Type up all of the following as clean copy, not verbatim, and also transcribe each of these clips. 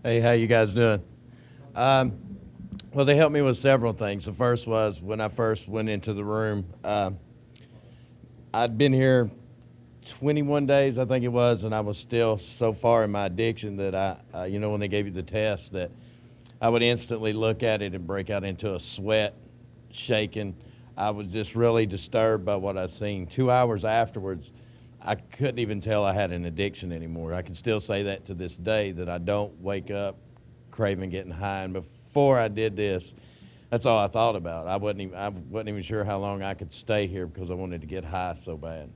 Hey, how you guys doing? Um, well, they helped me with several things. The first was when I first went into the room. I'd been here 21 days, I think it was, and I was still so far in my addiction that when they gave you the test, that I would instantly look at it and break out into a sweat, shaking. I was just really disturbed by what I'd seen. 2 hours afterwards, I couldn't even tell I had an addiction anymore. I can still say that to this day, that I don't wake up craving getting high. And before I did this, that's all I thought about. I wasn't even sure how long I could stay here because I wanted to get high so bad.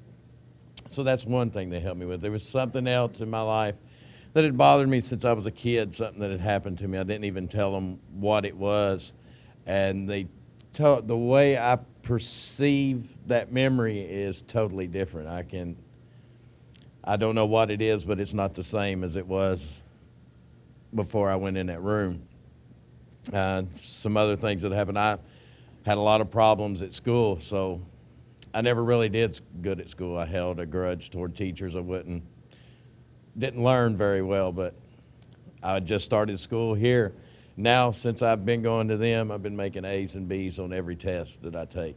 So that's one thing they helped me with. There was something else in my life that had bothered me since I was a kid, something that had happened to me. I didn't even tell them what it was. And the way I perceive that memory is totally different. I don't know what it is, but it's not the same as it was before I went in that room. Some other things that happened. I had a lot of problems at school, so I never really did good at school. I held a grudge toward teachers. Didn't learn very well, but I just started school here. Now, since I've been going to them, I've been making A's and B's on every test that I take.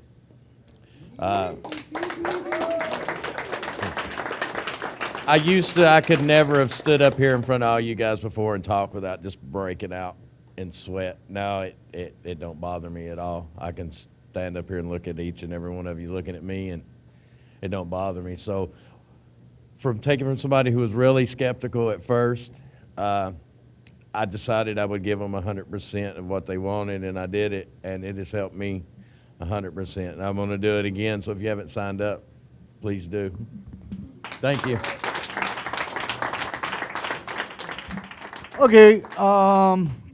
I could never have stood up here in front of all you guys before and talk without just breaking out in sweat. Now it don't bother me at all. I can stand up here and look at each and every one of you looking at me, and it don't bother me. So from somebody who was really skeptical at first, I decided I would give them 100% of what they wanted, and I did it, and it has helped me 100%. And I'm going to do it again, so if you haven't signed up, please do. Thank you. Okay,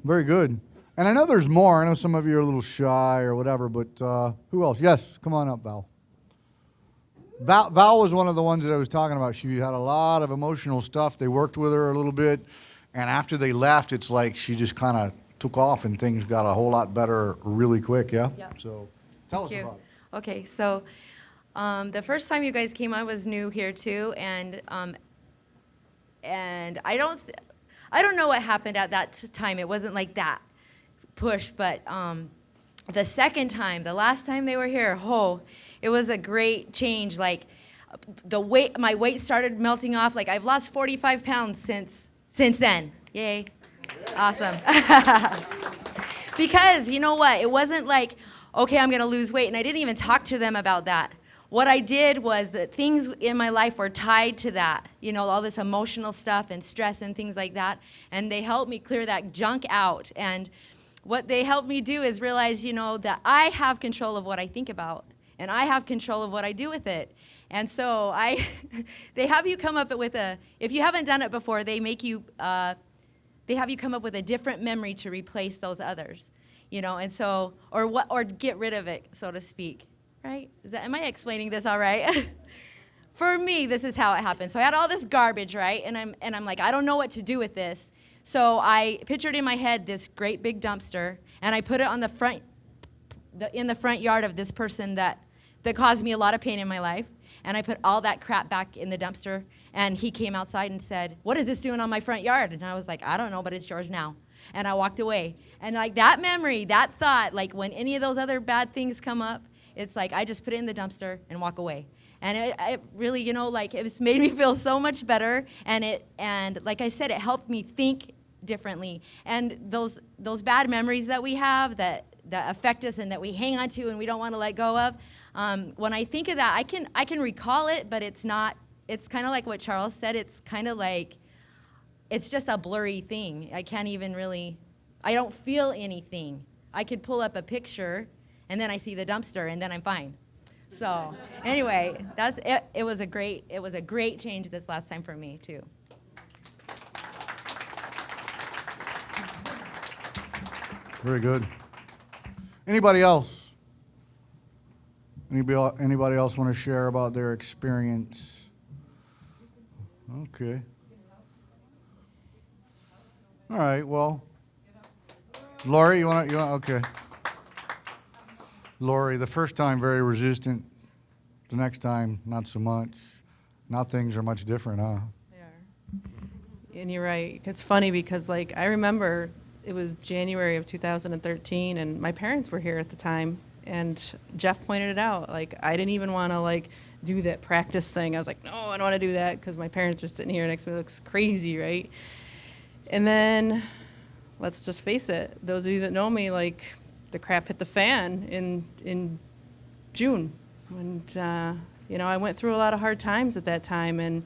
very good. And I know there's more. I know some of you are a little shy or whatever, but who else? Yes, come on up, Val. Val was one of the ones that I was talking about. She had a lot of emotional stuff. They worked with her a little bit, and after they left, it's like she just kind of took off and things got a whole lot better really quick, yeah? Yeah. So tell us about it. Okay, so the first time you guys came, I was new here too, and I don't know what happened at that time. It wasn't like that push, but the second time, the last time they were here, it was a great change. Like my weight started melting off. Like I've lost 45 pounds since then. Yay. Awesome. Because you know what? It wasn't like, okay, I'm going to lose weight. And I didn't even talk to them about that. What I did was that things in my life were tied to that, all this emotional stuff and stress and things like that. And they helped me clear that junk out. And what they helped me do is realize, that I have control of what I think about. And I have control of what I do with it. And so they have you come up with if you haven't done it before, they make you, they have you come up with a different memory to replace those others, and so, or get rid of it, so to speak, right? Am I explaining this all right? For me, this is how it happened. So I had all this garbage, right? And I'm like, I don't know what to do with this. So I pictured in my head this great big dumpster, and I put it on in the front yard of this person that caused me a lot of pain in my life. And I put all that crap back in the dumpster, and he came outside and said, "What is this doing on my front yard?" And I was like, "I don't know, but it's yours now." And I walked away. And like that memory, that thought, like when any of those other bad things come up, it's like I just put it in the dumpster and walk away. And it really, it made me feel so much better. And like I said, it helped me think differently. And those bad memories that we have that affect us and that we hang on to and we don't want to let go of, when I think of that, I can recall it, but it's not. It's kind of like what Charles said. It's kind of like it's just a blurry thing. I can't even really. I don't feel anything. I could pull up a picture, and then I see the dumpster, and then I'm fine. So anyway, that's it. It was a great change this last time for me too. Very good. Anybody else? Anybody else want to share about their experience? Okay. All right, well. Lori, you want okay. Lori, the first time very resistant. The next time, not so much. Now things are much different, huh? They are. And you're right. It's funny because, like, I remember it was January of 2013, and my parents were here at the time, and Jeff pointed it out. Like, I didn't even want to, like, do that practice thing. I was like, no, I don't want to do that because my parents are sitting here next to me. It looks crazy, right? And then, let's just face it, those of you that know me, like, the crap hit the fan in June. And, you know, I went through a lot of hard times at that time, and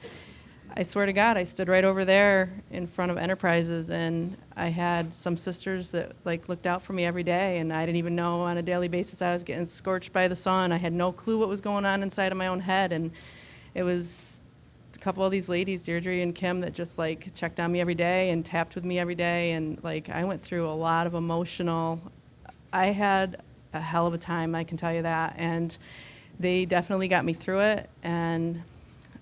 I swear to God, I stood right over there in front of Enterprises, and I had some sisters that, like, looked out for me every day, and I didn't even know on a daily basis I was getting scorched by the sun. I had no clue what was going on inside of my own head, and it was a couple of these ladies, Deirdre and Kim, that just, like, checked on me every day and tapped with me every day, and, like, I went through a lot of emotional. I had a hell of a time, I can tell you that, and they definitely got me through it, and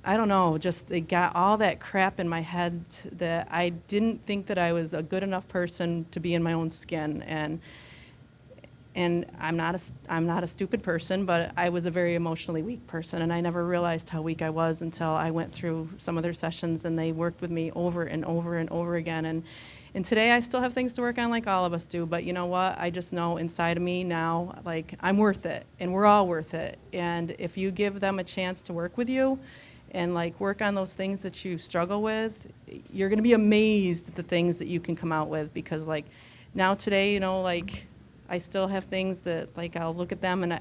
I don't know, just they got all that crap in my head that I didn't think that I was a good enough person to be in my own skin, and I'm not a stupid person, but I was a very emotionally weak person, and I never realized how weak I was until I went through some of their sessions, and they worked with me over and over and over again, and today I still have things to work on like all of us do, but you know what? I just know inside of me now, like, I'm worth it, and we're all worth it, and if you give them a chance to work with you and, like, work on those things that you struggle with, you're going to be amazed at the things that you can come out with, because, like, now today, you know, like, I still have things that, like, I'll look at them and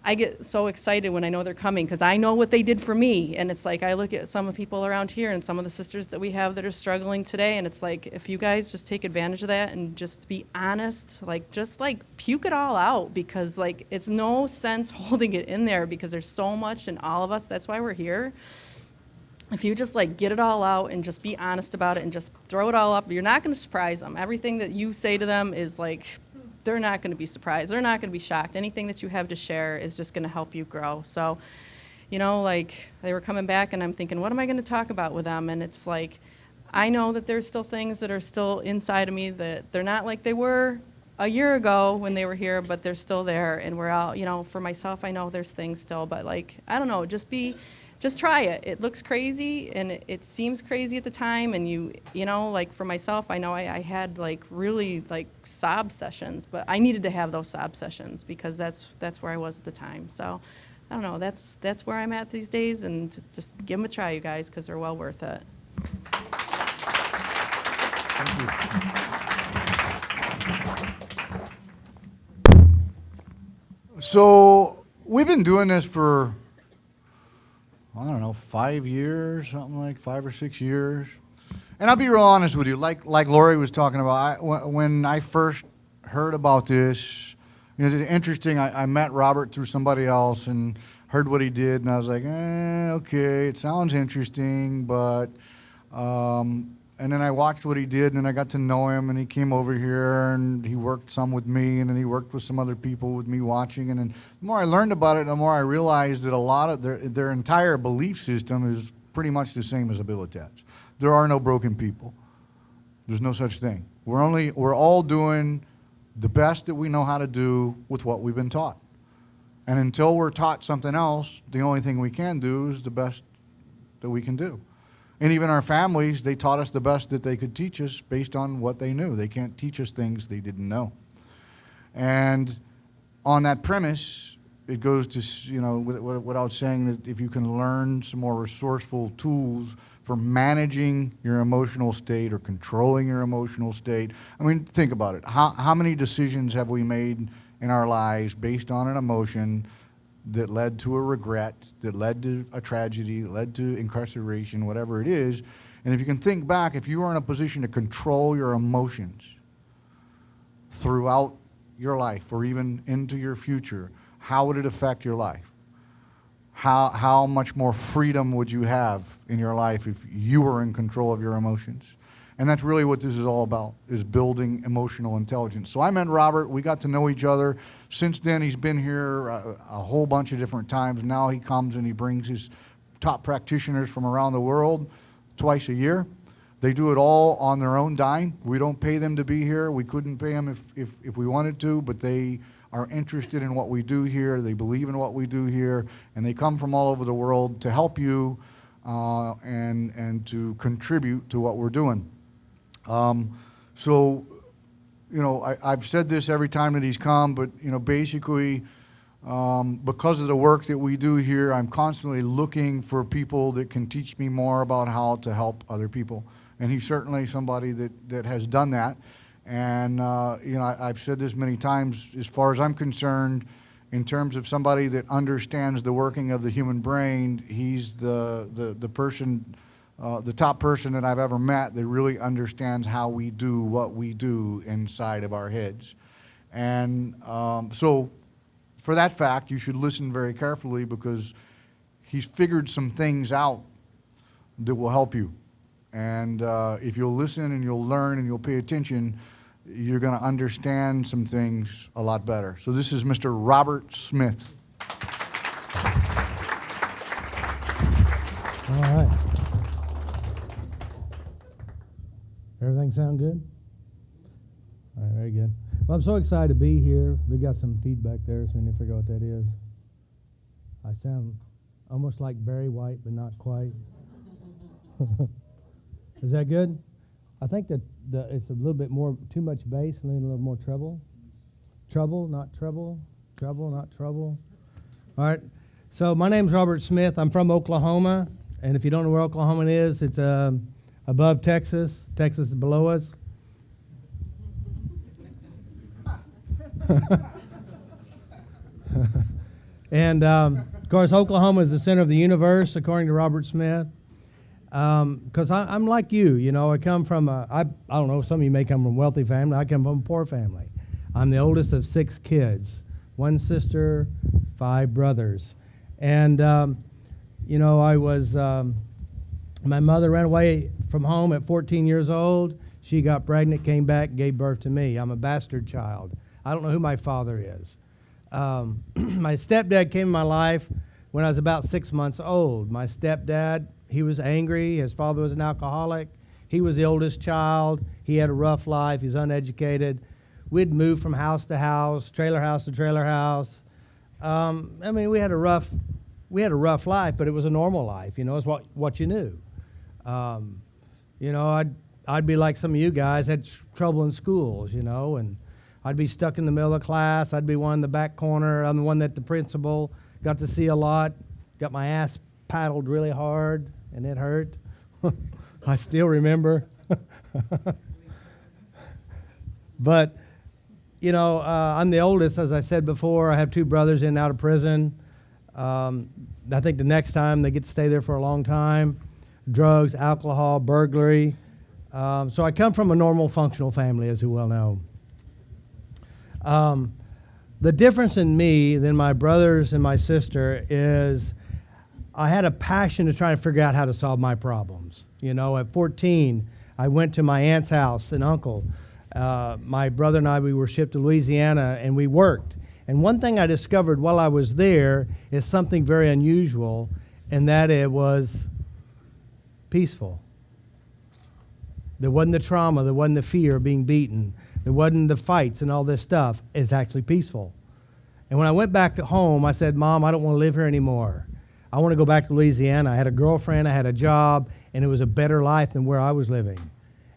I get so excited when I know they're coming, because I know what they did for me, and it's like I look at some of the people around here and some of the sisters that we have that are struggling today, and it's like, if you guys just take advantage of that and just be honest, like, just, like, puke it all out, because, like, it's no sense holding it in there, because there's so much in all of us. That's why we're here. If you just, like, get it all out and just be honest about it and just throw it all up, you're not going to surprise them. Everything that you say to them is, like, they're not going to be surprised. They're not going to be shocked. Anything that you have to share is just going to help you grow. So, you know, like, they were coming back, and I'm thinking, what am I going to talk about with them? And it's like, I know that there's still things that are still inside of me that they're not like they were a year ago when they were here, but they're still there. And we're all, you know, for myself, I know there's things still, but, like, I don't know, just try it. It looks crazy, and it seems crazy at the time, and you know, like, for myself, I know I had, like, really, like, sob sessions, but I needed to have those sob sessions because that's where I was at the time. So, I don't know, that's where I'm at these days, and just give them a try, you guys, because they're well worth it. So we've been doing this for, I don't know, 5 years, something like 5 or 6 years. And I'll be real honest with you, like Lori was talking about, when I first heard about this, you know, it's interesting, I met Robert through somebody else and heard what he did, and I was like, okay, it sounds interesting, but, and then I watched what he did, and then I got to know him, and he came over here, and he worked some with me, and then he worked with some other people with me watching, and then the more I learned about it, the more I realized that a lot of their entire belief system is pretty much the same as Habilitat's. There are no broken people. There's no such thing. We're all doing the best that we know how to do with what we've been taught. And until we're taught something else, the only thing we can do is the best that we can do. And even our families, they taught us the best that they could teach us based on what they knew. They can't teach us things they didn't know. And on that premise, it goes to, you know, without saying that if you can learn some more resourceful tools for managing your emotional state or controlling your emotional state. I mean, think about it. How many decisions have we made in our lives based on an emotion that led to a regret, that led to a tragedy, that led to incarceration, whatever it is? And if you can think back, if you were in a position to control your emotions throughout your life or even into your future, how would it affect your life? How much more freedom would you have in your life if you were in control of your emotions? And that's really what this is all about, is building emotional intelligence. So I met Robert, we got to know each other. Since then, he's been here a whole bunch of different times. Now he comes and he brings his top practitioners from around the world twice a year. They do it all on their own dime. We don't pay them to be here. We couldn't pay them if we wanted to, but they are interested in what we do here. They believe in what we do here, and they come from all over the world to help you and to contribute to what we're doing. So, you know, I've said this every time that he's come, but, you know, basically, because of the work that we do here, I'm constantly looking for people that can teach me more about how to help other people. And he's certainly somebody that has done that. And, you know, I've said this many times, as far as I'm concerned, in terms of somebody that understands the working of the human brain, he's the person, the top person that I've ever met that really understands how we do what we do inside of our heads. And so for that fact, you should listen very carefully, because he's figured some things out that will help you. And if you'll listen and you'll learn and you'll pay attention, you're going to understand some things a lot better. So this is Mr. Robert Smith. All right. Everything sound good? All right, very good. Well, I'm so excited to be here. We got some feedback there, so we need to figure out what that is. I sound almost like Barry White, but not quite. Is that good? I think that it's a little bit more, too much bass and a little more treble. Trouble, not treble. Trouble, not trouble. All right. So my name's Robert Smith. I'm from Oklahoma. And if you don't know where Oklahoma is, it's above Texas. Texas is below us. And, of course, Oklahoma is the center of the universe, according to Robert Smith. Because I'm like you know, I come from I don't know, some of you may come from a wealthy family. I come from a poor family. I'm the oldest of 6 kids, 1 sister, 5 brothers. And, you know, I was, my mother ran away from home at 14 years old. She got pregnant, came back, gave birth to me. I'm a bastard child. I don't know who my father is. My stepdad came in my life when I was about 6 months old. My stepdad, he was angry. His father was an alcoholic. He was the oldest child. He had a rough life. He's uneducated. We'd move from house to house, trailer house to trailer house. I mean, we had a rough life, but it was a normal life. You know, it's what you knew. You know, I'd be like some of you guys, had trouble in schools, you know, and I'd be stuck in the middle of class. I'd be one in the back corner. I'm the one that the principal got to see a lot. Got my ass paddled really hard, and it hurt. I still remember. But, you know, I'm the oldest, as I said before. I have 2 brothers in and out of prison. I think the next time they get to stay there for a long time. Drugs, alcohol, burglary. So I come from a normal, functional family, as you well know. The difference in me than my brothers and my sister is I had a passion to try and figure out how to solve my problems. You know, at 14, I went to my aunt's house, an uncle. My brother and I, we were shipped to Louisiana, and we worked. And one thing I discovered while I was there is something very unusual, and that it was peaceful. There wasn't the trauma, there wasn't the fear of being beaten. There wasn't the fights and all this stuff. It's actually peaceful. And when I went back to home, I said, Mom, I don't want to live here anymore. I want to go back to Louisiana. I had a girlfriend, I had a job, and it was a better life than where I was living.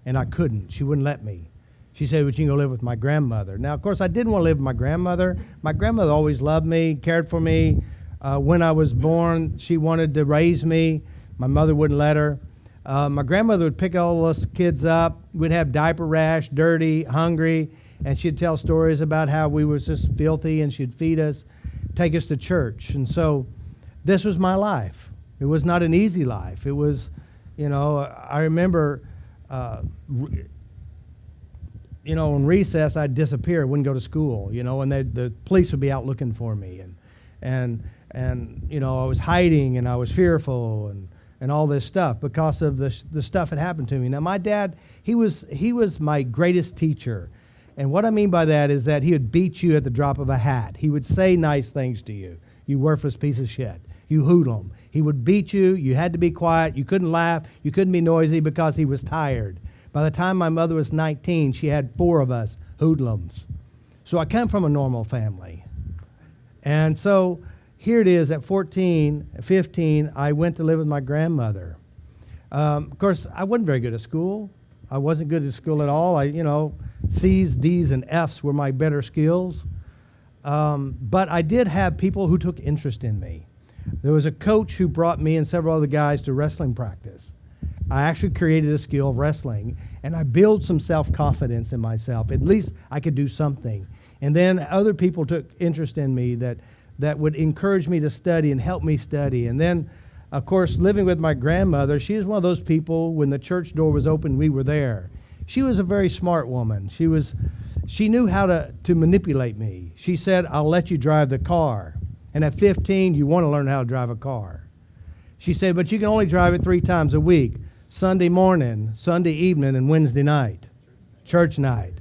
And I couldn't. She wouldn't let me. She said, well, you can go live with my grandmother. Now, of course, I didn't want to live with my grandmother. My grandmother always loved me, cared for me. When I was born, she wanted to raise me. My mother wouldn't let her. My grandmother would pick all us kids up. We'd have diaper rash, dirty, hungry, and she'd tell stories about how we was just filthy, and she'd feed us, take us to church. And so this was my life. It was not an easy life. It was, you know, I remember, you know, in recess, I'd disappear, wouldn't go to school, you know, and the police would be out looking for me. And you know, I was hiding, and I was fearful, and all this stuff because of the stuff that happened to me. Now, my dad, he was my greatest teacher. And what I mean by that is that he would beat you at the drop of a hat. He would say nice things to you. You worthless piece of shit. You hoodlum. He would beat you. You had to be quiet. You couldn't laugh. You couldn't be noisy because he was tired. By the time my mother was 19, she had 4 of us hoodlums. So I come from a normal family. And so, here it is at 14, 15, I went to live with my grandmother. Of course, I wasn't very good at school. I wasn't good at school at all. C's, D's, and F's were my better skills. But I did have people who took interest in me. There was a coach who brought me and several other guys to wrestling practice. I actually created a skill of wrestling, and I built some self-confidence in myself. At least I could do something. And then other people took interest in me that would encourage me to study and help me study. And then, of course, living with my grandmother, she was one of those people, when the church door was open, we were there. She was a very smart woman. She knew how to manipulate me. She said, I'll let you drive the car. And at 15, you want to learn how to drive a car. She said, but you can only drive it 3 times a week: Sunday morning, Sunday evening, and Wednesday night, church night.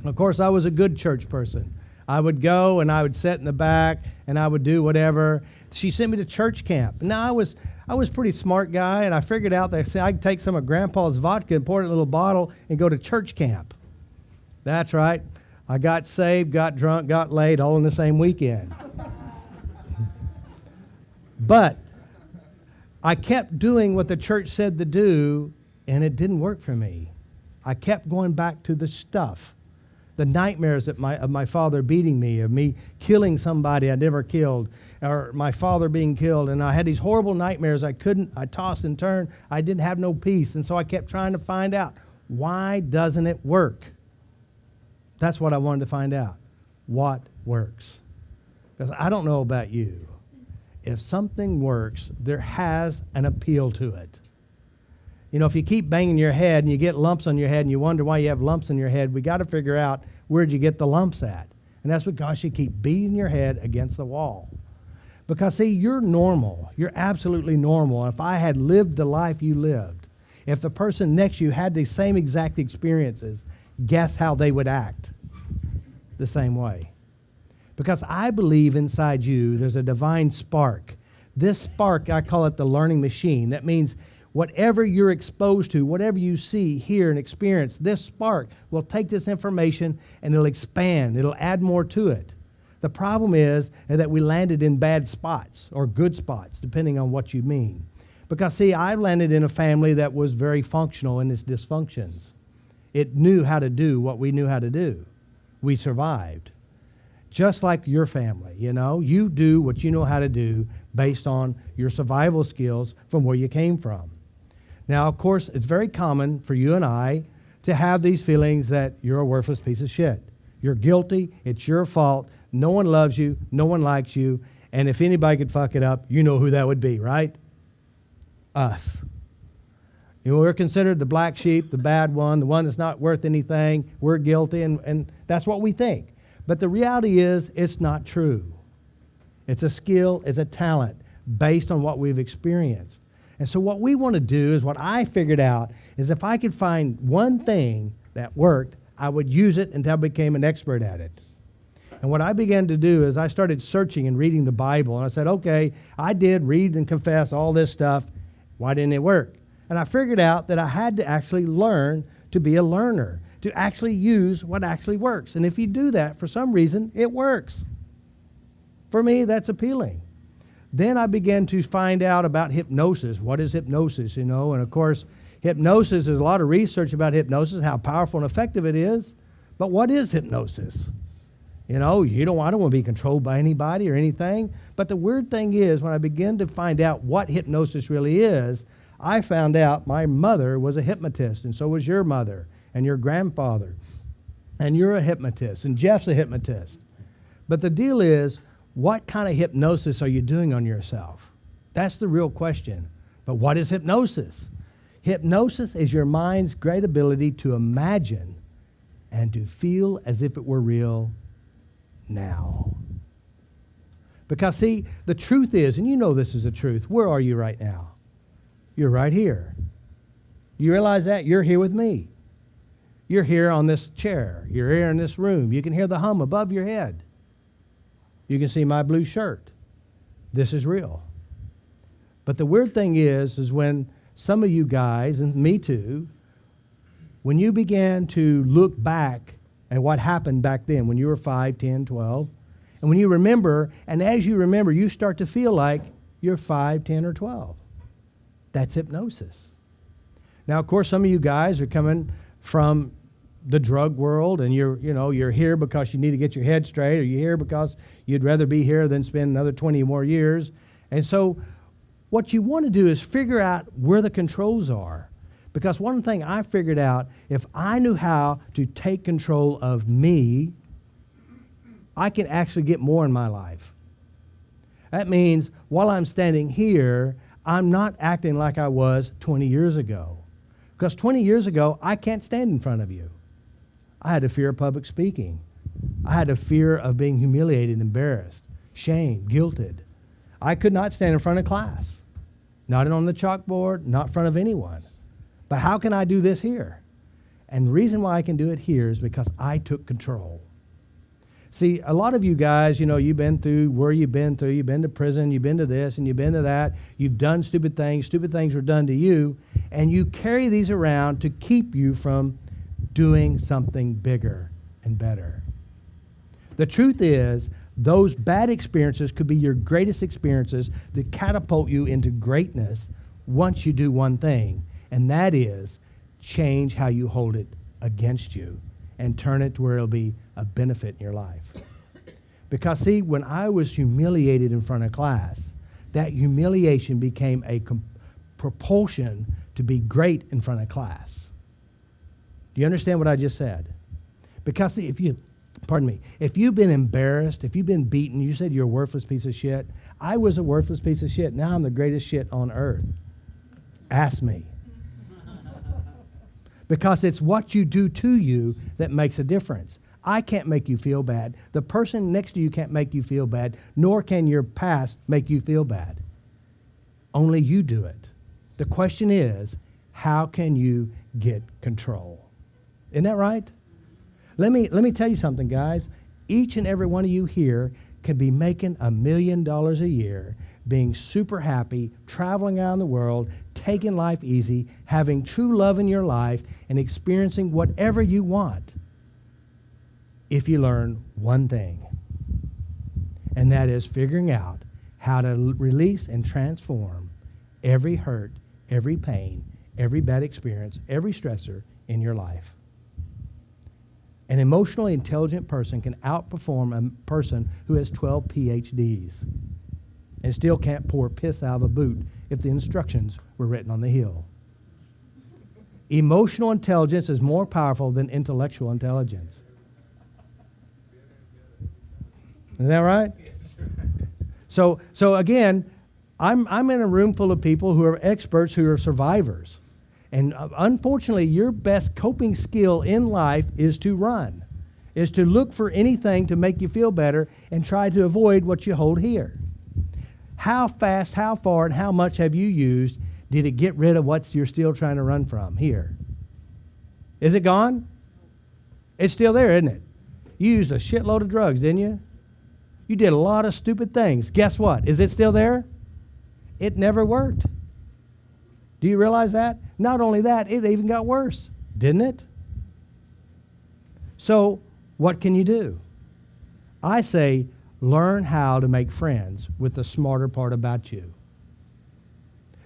Of course, I was a good church person. I would go and I would sit in the back and I would do whatever. She sent me to church camp. Now, I was a pretty smart guy, and I figured out that I could take some of Grandpa's vodka and pour it in a little bottle and go to church camp. That's right. I got saved, got drunk, got laid all in the same weekend. But I kept doing what the church said to do, and it didn't work for me. I kept going back to the stuff, the nightmares of my father beating me, of me killing somebody I never killed, or my father being killed. And I had these horrible nightmares. I tossed and turned. I didn't have no peace. And so I kept trying to find out, why doesn't it work? That's what I wanted to find out. What works? Because I don't know about you. If something works, there has an appeal to it. If you keep banging your head and you get lumps on your head and you wonder why you have lumps on your head, we got to figure out, where'd you get the lumps at? And that's because you keep beating your head against the wall. Because, see, you're normal. You're absolutely normal. If I had lived the life you lived, if the person next to you had the same exact experiences, guess how they would act? The same way. Because I believe inside you there's a divine spark. This spark, I call it the learning machine. That means whatever you're exposed to, whatever you see, hear, and experience, this spark will take this information and it'll expand. It'll add more to it. The problem is that we landed in bad spots or good spots, depending on what you mean. Because, see, I landed in a family that was very functional in its dysfunctions. It knew how to do what we knew how to do. We survived. Just like your family, you do what you know how to do based on your survival skills from where you came from. Now, of course, it's very common for you and I to have these feelings that you're a worthless piece of shit. You're guilty. It's your fault. No one loves you. No one likes you. And if anybody could fuck it up, you know who that would be, right? Us. We're considered the black sheep, the bad one, the one that's not worth anything. We're guilty, and that's what we think. But the reality is, it's not true. It's a skill, it's a talent based on what we've experienced. And so what we want to do is, what I figured out is, if I could find one thing that worked, I would use it until I became an expert at it. And what I began to do is I started searching and reading the Bible. And I said, okay, I did read and confess all this stuff. Why didn't it work? And I figured out that I had to actually learn to be a learner, to actually use what actually works. And if you do that, for some reason, it works. For me, that's appealing. Then I began to find out about hypnosis. What is hypnosis, And of course, hypnosis, there's a lot of research about hypnosis, how powerful and effective it is. But what is hypnosis? I don't want to be controlled by anybody or anything. But the weird thing is, when I began to find out what hypnosis really is, I found out my mother was a hypnotist, and so was your mother, and your grandfather. And you're a hypnotist, and Jeff's a hypnotist. But the deal is, what kind of hypnosis are you doing on yourself? That's the real question. But what is hypnosis? Hypnosis is your mind's great ability to imagine and to feel as if it were real now. Because, see, the truth is, and you know this is the truth, where are you right now? You're right here. You realize that? You're here with me. You're here on this chair. You're here in this room. You can hear the hum above your head. You can see my blue shirt. This is real. But the weird thing is when some of you guys, and me too, when you began to look back at what happened back then, when you were 5, 10, 12, And when you remember, and as you remember, you start to feel like you're 5, 10, or 12. That's hypnosis. Now, of course, some of you guys are coming from the drug world, and you're here because you need to get your head straight, or you're here because you'd rather be here than spend another 20 more years. And so what you want to do is figure out where the controls are. Because one thing I figured out, if I knew how to take control of me, I can actually get more in my life. That means while I'm standing here, I'm not acting like I was 20 years ago. Because 20 years ago, I can't stand in front of you. I had a fear of public speaking. I had a fear of being humiliated, embarrassed, shamed, guilted. I could not stand in front of class. Not on the chalkboard, not in front of anyone. But how can I do this here? And the reason why I can do it here is because I took control. See, a lot of you guys, you've been through where you've been through. You've been to prison, you've been to this, and you've been to that. You've done stupid things. Stupid things were done to you. And you carry these around to keep you from doing something bigger and better. The truth is, those bad experiences could be your greatest experiences to catapult you into greatness once you do one thing, and that is change how you hold it against you and turn it to where it'll be a benefit in your life. Because see, when I was humiliated in front of class, that humiliation became a propulsion to be great in front of class. Do you understand what I just said? Because see, if you've been embarrassed, if you've been beaten, you said you're a worthless piece of shit. I was a worthless piece of shit. Now I'm the greatest shit on earth. Ask me. Because it's what you do to you that makes a difference. I can't make you feel bad. The person next to you can't make you feel bad, nor can your past make you feel bad. Only you do it. The question is, how can you get control? Isn't that right? Let me tell you something, guys. Each and every one of you here could be making $1 million a year, being super happy, traveling around the world, taking life easy, having true love in your life, and experiencing whatever you want if you learn one thing. And that is figuring out how to release and transform every hurt, every pain, every bad experience, every stressor in your life. An emotionally intelligent person can outperform a person who has 12 PhDs and still can't pour piss out of a boot if the instructions were written on the hill. Emotional intelligence is more powerful than intellectual intelligence. Is that right? So again, I'm in a room full of people who are experts, who are survivors. And unfortunately, your best coping skill in life is to run, is to look for anything to make you feel better and try to avoid what you hold here. How fast, how far, and how much have you used? Did it get rid of what you're still trying to run from here? Is it gone? It's still there, isn't it? You used a shitload of drugs, didn't you? You did a lot of stupid things. Guess what? Is it still there? It never worked. Do you realize that? Not only that, it even got worse, didn't it? So, what can you do? I say, learn how to make friends with the smarter part about you.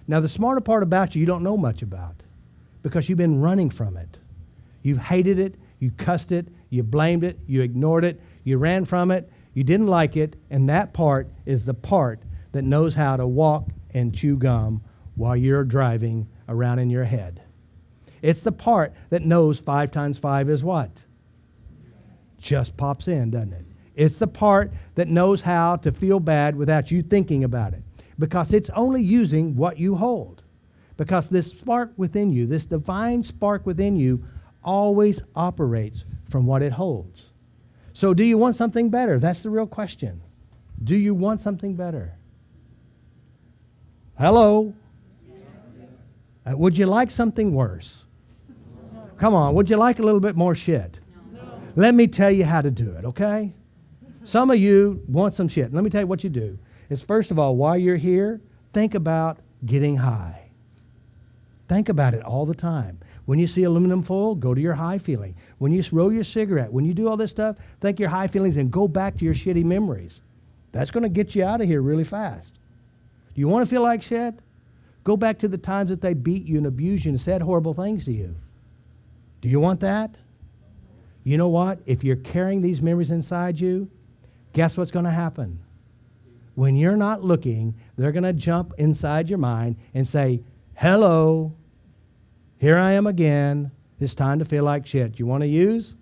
Now, the smarter part about you don't know much about because you've been running from it. You've hated it, you cussed it, you blamed it, you ignored it, you ran from it, you didn't like it, and that part is the part that knows how to walk and chew gum while you're driving around in your head. It's the part that knows 5 times 5 is what? Just pops in, doesn't it? It's the part that knows how to feel bad without you thinking about it, because it's only using what you hold. Because this spark within you, this divine spark within you, always operates from what it holds. So do you want something better? That's the real question. Do you want something better? Hello? Yes. Would you like something worse? No. Come on, would you like a little bit more shit? No. Let me tell you how to do it, okay? Some of you want some shit. Let me tell you what you do. Is first of all, while you're here, think about getting high. Think about it all the time. When you see aluminum foil, go to your high feeling. When you roll your cigarette, when you do all this stuff, think your high feelings and go back to your shitty memories. That's going to get you out of here really fast. Do you want to feel like shit? Go back to the times that they beat you and abused you and said horrible things to you. Do you want that? You know what? If you're carrying these memories inside you, guess what's going to happen? When you're not looking, they're going to jump inside your mind and say, hello, here I am again. It's time to feel like shit. You want to use?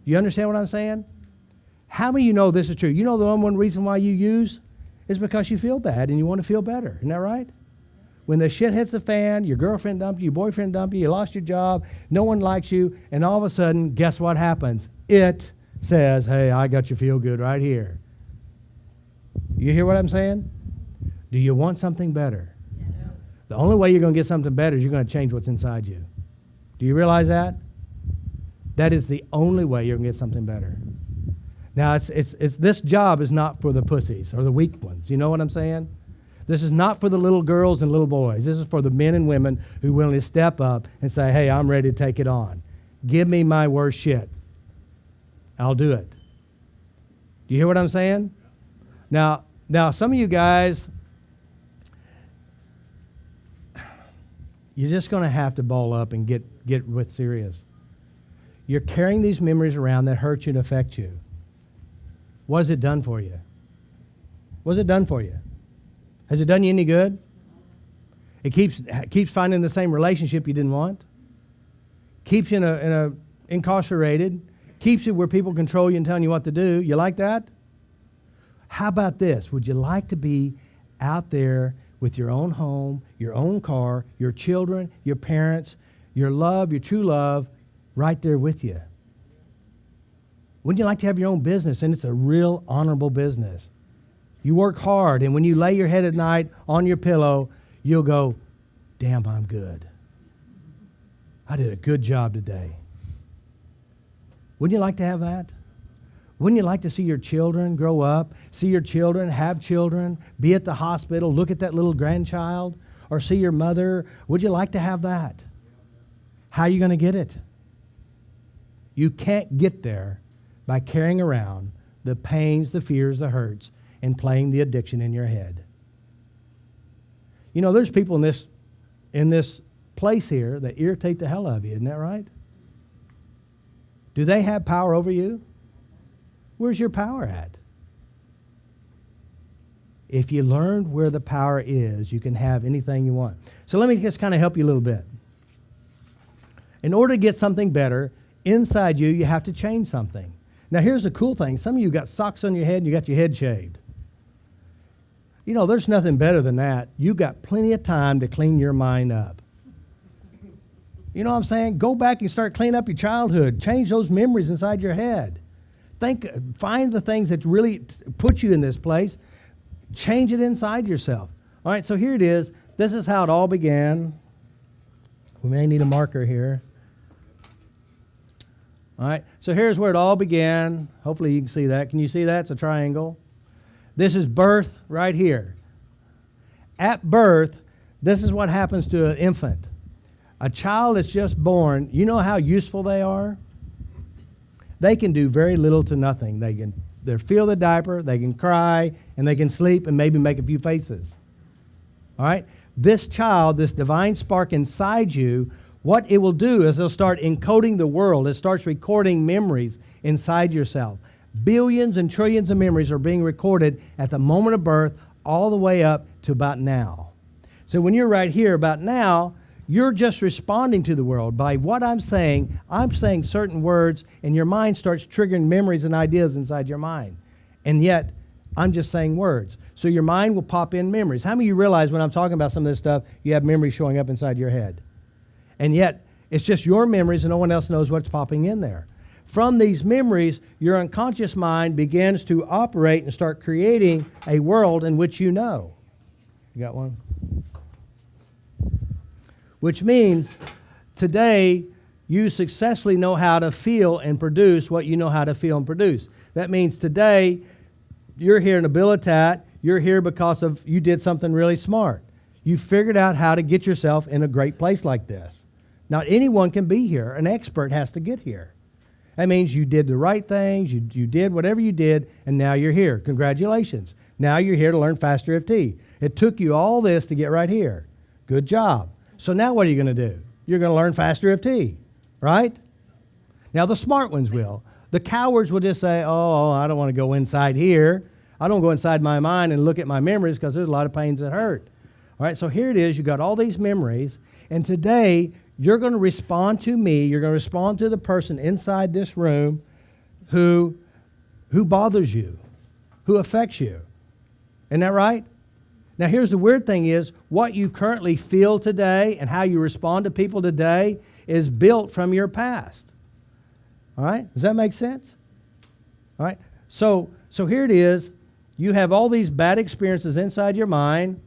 You understand what I'm saying? How many of you know this is true? You know the number one reason why you use is because you feel bad and you want to feel better. Isn't that right? When the shit hits the fan, your girlfriend dumped you, your boyfriend dumped you, you lost your job, no one likes you, and all of a sudden, guess what happens? It says, hey, I got you feel good right here. You hear what I'm saying? Do you want something better? Yes. The only way you're going to get something better is you're going to change what's inside you. Do you realize that? That is the only way you're going to get something better. Now, it's this job is not for the pussies or the weak ones. You know what I'm saying? This is not for the little girls and little boys. This is for the men and women who are willing to step up and say, hey, I'm ready to take it on. Give me my worst shit. I'll do it. Do you hear what I'm saying? Now, some of you guys, you're just going to have to ball up and get with serious. You're carrying these memories around that hurt you and affect you. What has it done for you? What has it done for you? Has it done you any good? It keeps finding the same relationship you didn't want. Keeps you in a incarcerated. Keeps you where people control you and telling you what to do. You like that? How about this? Would you like to be out there with your own home, your own car, your children, your parents, your love, your true love, right there with you? Wouldn't you like to have your own business? And it's a real honorable business. You work hard, and when you lay your head at night on your pillow, you'll go, damn, I'm good. I did a good job today. Wouldn't you like to have that? Wouldn't you like to see your children grow up, see your children have children, be at the hospital, look at that little grandchild, or see your mother? Would you like to have that? How are you going to get it? You can't get there by carrying around the pains, the fears, the hurts, and playing the addiction in your head. You know, there's people in this place here that irritate the hell out of you, isn't that right? Do they have power over you? Where's your power at? If you learned where the power is, you can have anything you want. So let me just kind of help you a little bit. In order to get something better, inside you, you have to change something. Now, here's the cool thing. Some of you got socks on your head and you got your head shaved. You know, there's nothing better than that. You got plenty of time to clean your mind up. You know what I'm saying? Go back and start cleaning up your childhood. Change those memories inside your head. Find the things that really put you in this place. Change it inside yourself. All right, so here it is. This is how it all began. We may need a marker here. All right, so here's where it all began. Hopefully you can see that. Can you see that? It's a triangle. This is birth right here. At birth, this is what happens to an infant. A child that's just born, you know how useful they are? They can do very little to nothing. They feel the diaper, they can cry, and they can sleep and maybe make a few faces. All right? This child, this divine spark inside you, what it will do is it'll start encoding the world. It starts recording memories inside yourself. Billions and trillions of memories are being recorded at the moment of birth all the way up to about now. So when you're right here about now, you're just responding to the world. By what I'm saying certain words, and your mind starts triggering memories and ideas inside your mind. And yet, I'm just saying words. So your mind will pop in memories. How many of you realize when I'm talking about some of this stuff, you have memories showing up inside your head? And yet, it's just your memories and no one else knows what's popping in there. From these memories, your unconscious mind begins to operate and start creating a world in which you know. You got one? Which means today you successfully know how to feel and produce what you know how to feel and produce. That means today you're here in Habilitat. You're here because of you did something really smart. You figured out how to get yourself in a great place like this. Not anyone can be here. An expert has to get here. That means you did the right things, you did whatever you did, and now you're here. Congratulations. Now you're here to learn FasterEFT. It took you all this to get right here. Good job. So now what are you going to do? You're going to learn FasterEFT, right? Now the smart ones will. The cowards will just say, oh, I don't want to go inside here. I don't go inside my mind and look at my memories because there's a lot of pains that hurt. All right, so here it is. You got all these memories, and today you're going to respond to me. You're going to respond to the person inside this room who bothers you, who affects you. Isn't that right? Now, here's the weird thing is what you currently feel today and how you respond to people today is built from your past. All right? Does that make sense? All right? So here it is. You have all these bad experiences inside your mind.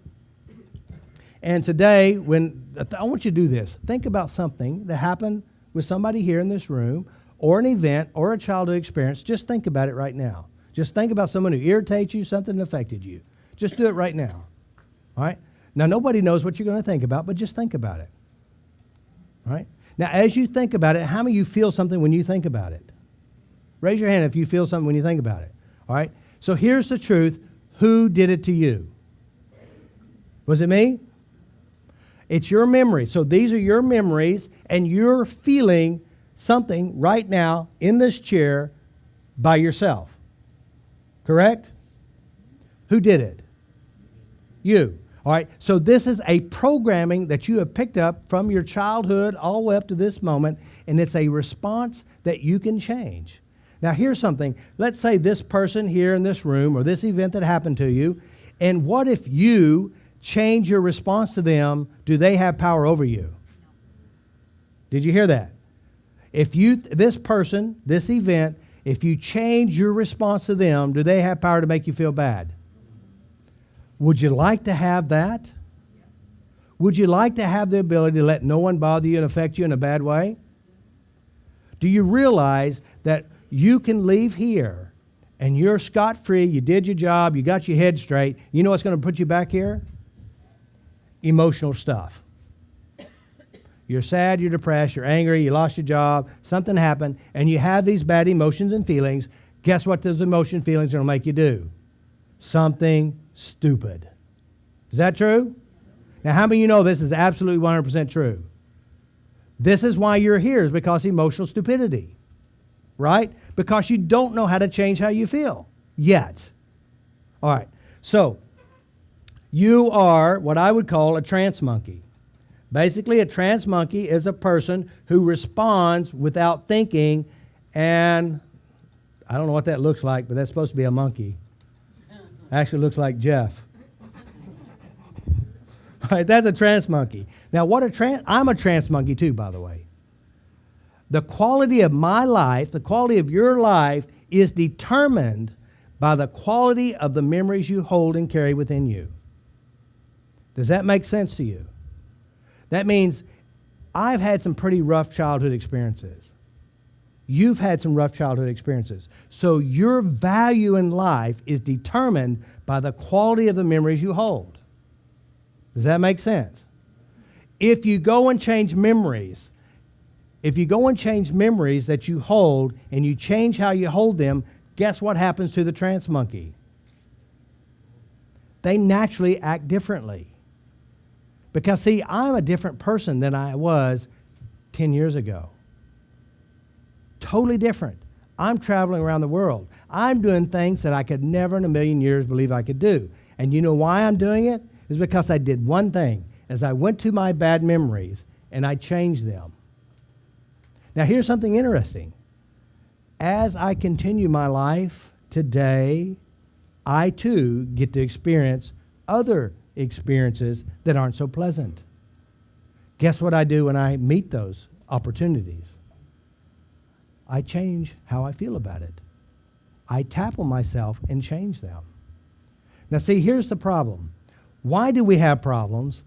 And today, I want you to do this. Think about something that happened with somebody here in this room, or an event, or a childhood experience. Just think about it right now. Just think about someone who irritates you, something that affected you. Just do it right now. All right? Now, nobody knows what you're going to think about, but just think about it. All right? Now, as you think about it, how many of you feel something when you think about it? Raise your hand if you feel something when you think about it. All right? So here's the truth. Who did it to you? Was it me? It's your memory. So these are your memories, and you're feeling something right now in this chair by yourself. Correct? Who did it? You. All right. So this is a programming that you have picked up from your childhood all the way up to this moment, and it's a response that you can change. Now, here's something. Let's say this person here in this room or this event that happened to you, and what if you change your response to them? Do they have power over you? Did you hear that? This person, this event, if you change your response to them, do they have power to make you feel bad? Would you like to have that? Would you like to have the ability to let no one bother you and affect you in a bad way? Do you realize that you can leave here and you're scot-free, you did your job, you got your head straight. You know what's going to put you back here? Emotional stuff. You're sad, you're depressed, you're angry, you lost your job, something happened, and you have these bad emotions and feelings. Guess what those emotion feelings are going to make you do? Something stupid. Is that true? Now, how many of you know this is absolutely 100% true? This is why you're here, is because of emotional stupidity. Right? Because you don't know how to change how you feel yet. All right. So, you are what I would call a trance monkey. Basically, a trance monkey is a person who responds without thinking, and I don't know what that looks like, but that's supposed to be a monkey. Actually looks like Jeff. All right, that's a trance monkey. Now, I'm a trance monkey too, by the way. The quality of my life, the quality of your life, is determined by the quality of the memories you hold and carry within you. Does that make sense to you? That means I've had some pretty rough childhood experiences. You've had some rough childhood experiences. So your value in life is determined by the quality of the memories you hold. Does that make sense? If you go and change memories, that you hold and you change how you hold them, guess what happens to the trance monkey? They naturally act differently. Because, see, I'm a different person than I was 10 years ago. Totally different. I'm traveling around the world. I'm doing things that I could never in a million years believe I could do. And you know why I'm doing it? It's because I did one thing. As I went to my bad memories and I changed them. Now, here's something interesting. As I continue my life today, I too get to experience other experiences that aren't so pleasant. Guess what I do when I meet those opportunities? I change how I feel about it. I tackle myself and change them. Now, see, here's the problem. Why do we have problems,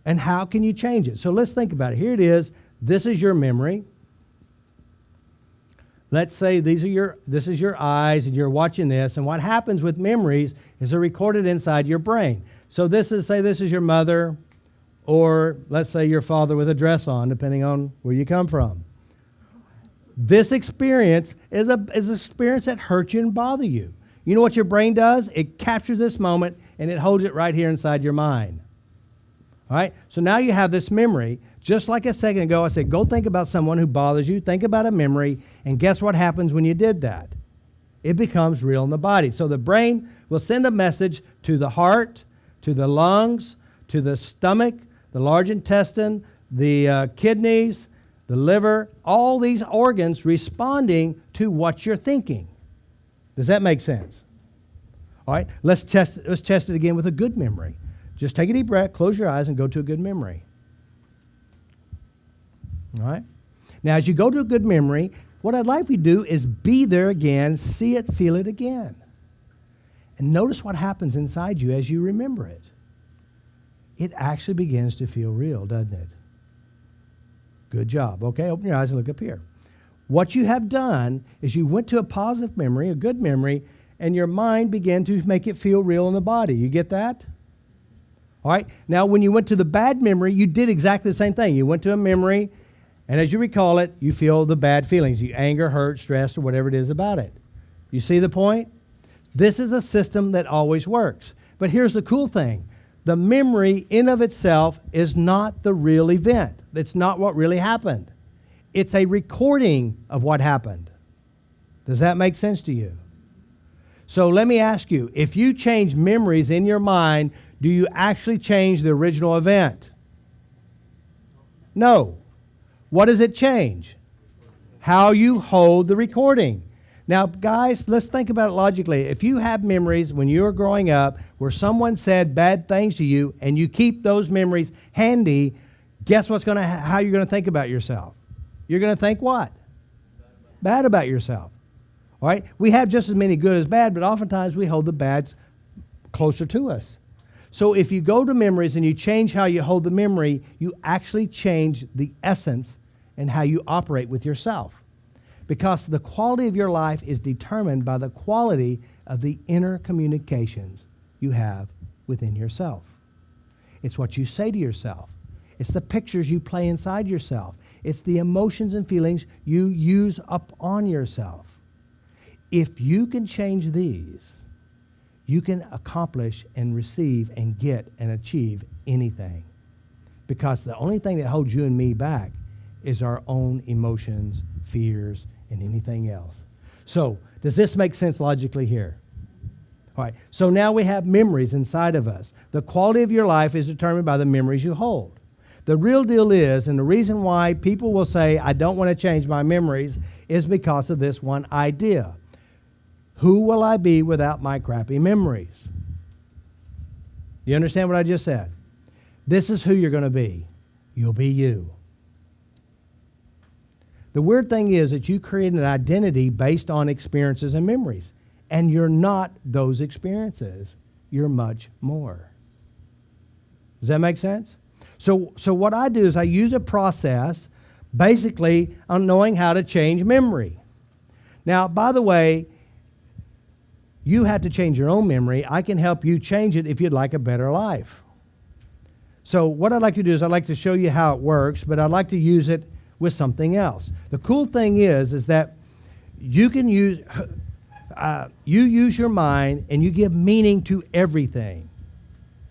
and how can you change it? So let's think about it. Here it is. This is your memory. Let's say this is your eyes, and you're watching this, and what happens with memories is they're recorded inside your brain. So this is your mother, or let's say your father with a dress on, depending on where you come from. This experience is an experience that hurts you and bothers you. You know what your brain does? It captures this moment and it holds it right here inside your mind. All right? So now you have this memory. Just like a second ago, I said, go think about someone who bothers you. Think about a memory. And guess what happens when you did that? It becomes real in the body. So the brain will send a message to the heart, to the lungs, to the stomach, the large intestine, the kidneys, the liver, all these organs responding to what you're thinking. Does that make sense? All right, let's test it again with a good memory. Just take a deep breath, close your eyes, and go to a good memory. All right? Now, as you go to a good memory, what I'd like you to do is be there again, see it, feel it again. And notice what happens inside you as you remember it. It actually begins to feel real, doesn't it? Good job. Okay, open your eyes and look up here. What you have done is you went to a positive memory, a good memory, and your mind began to make it feel real in the body. You get that? All right. Now, when you went to the bad memory, you did exactly the same thing. You went to a memory, and as you recall it, you feel the bad feelings. You anger, hurt, stress, or whatever it is about it. You see the point? This is a system that always works. But here's the cool thing. The memory in of itself is not the real event. It's not what really happened. It's a recording of what happened. Does that make sense to you? So let me ask you, if you change memories in your mind, do you actually change the original event? No. What does it change? How you hold the recording. Now, guys, let's think about it logically. If you have memories when you were growing up where someone said bad things to you and you keep those memories handy, guess how you're going to think about yourself? You're going to think what? Bad about yourself. All right? We have just as many good as bad, but oftentimes we hold the bads closer to us. So if you go to memories and you change how you hold the memory, you actually change the essence and how you operate with yourself. Because the quality of your life is determined by the quality of the inner communications you have within yourself. It's what you say to yourself. It's the pictures you play inside yourself. It's the emotions and feelings you use up on yourself. If you can change these, you can accomplish and receive and get and achieve anything. Because the only thing that holds you and me back is our own emotions, fears, and anything else. So, does this make sense logically here? All right, so now we have memories inside of us. The quality of your life is determined by the memories you hold. The real deal is, and the reason why people will say, I don't want to change my memories, is because of this one idea. Who will I be without my crappy memories? You understand what I just said? This is who you're going to be. You'll be you. The weird thing is that you create an identity based on experiences and memories. And you're not those experiences. You're much more. Does that make sense? So what I do is I use a process basically on knowing how to change memory. Now, by the way, you have to change your own memory. I can help you change it if you'd like a better life. So what I'd like to do is I'd like to show you how it works, but I'd like to use it with something else. The cool thing is that you can use you use your mind and you give meaning to everything.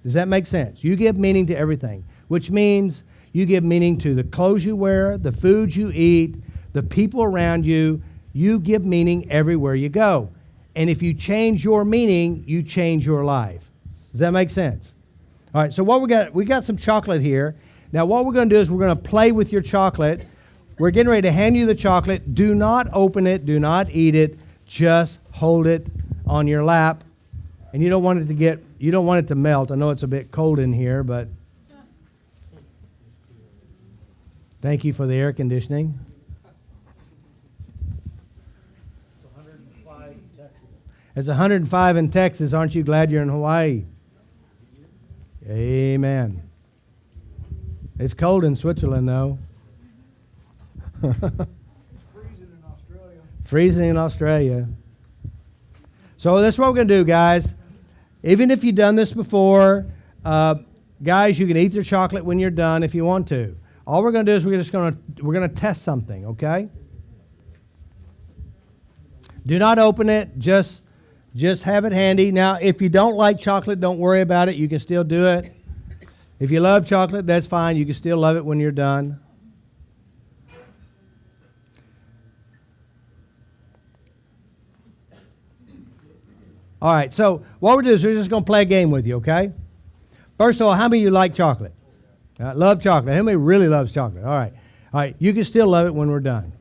Does that make sense? You give meaning to everything, which means you give meaning to the clothes you wear, the foods you eat, the people around you. You give meaning everywhere you go. And if you change your meaning, you change your life. Does that make sense? All right, so what we got some chocolate here. Now what we're going to do is we're going to play with your chocolate. We're getting ready to hand you the chocolate. Do not open it. Do not eat it. Just hold it on your lap. And you don't want it to melt. I know it's a bit cold in here, but thank you for the air conditioning. It's 105 in Texas. Aren't you glad you're in Hawaii? Amen. It's cold in Switzerland, though. Freezing in Australia. So that's what we're going to do, guys. Even if you've done this before, Guys, you can eat the chocolate when you're done if you want to. All we're going to do is we're going to test something, okay? Do not open it. Just have it handy. Now, if you don't like chocolate, don't worry about it. You can still do it. If you love chocolate, that's fine. You can still love it when you're done. All right, so what we're doing is we're just going to play a game with you, okay? First of all, how many of you like chocolate? Love chocolate. How many really loves chocolate? All right, you can still love it when we're done.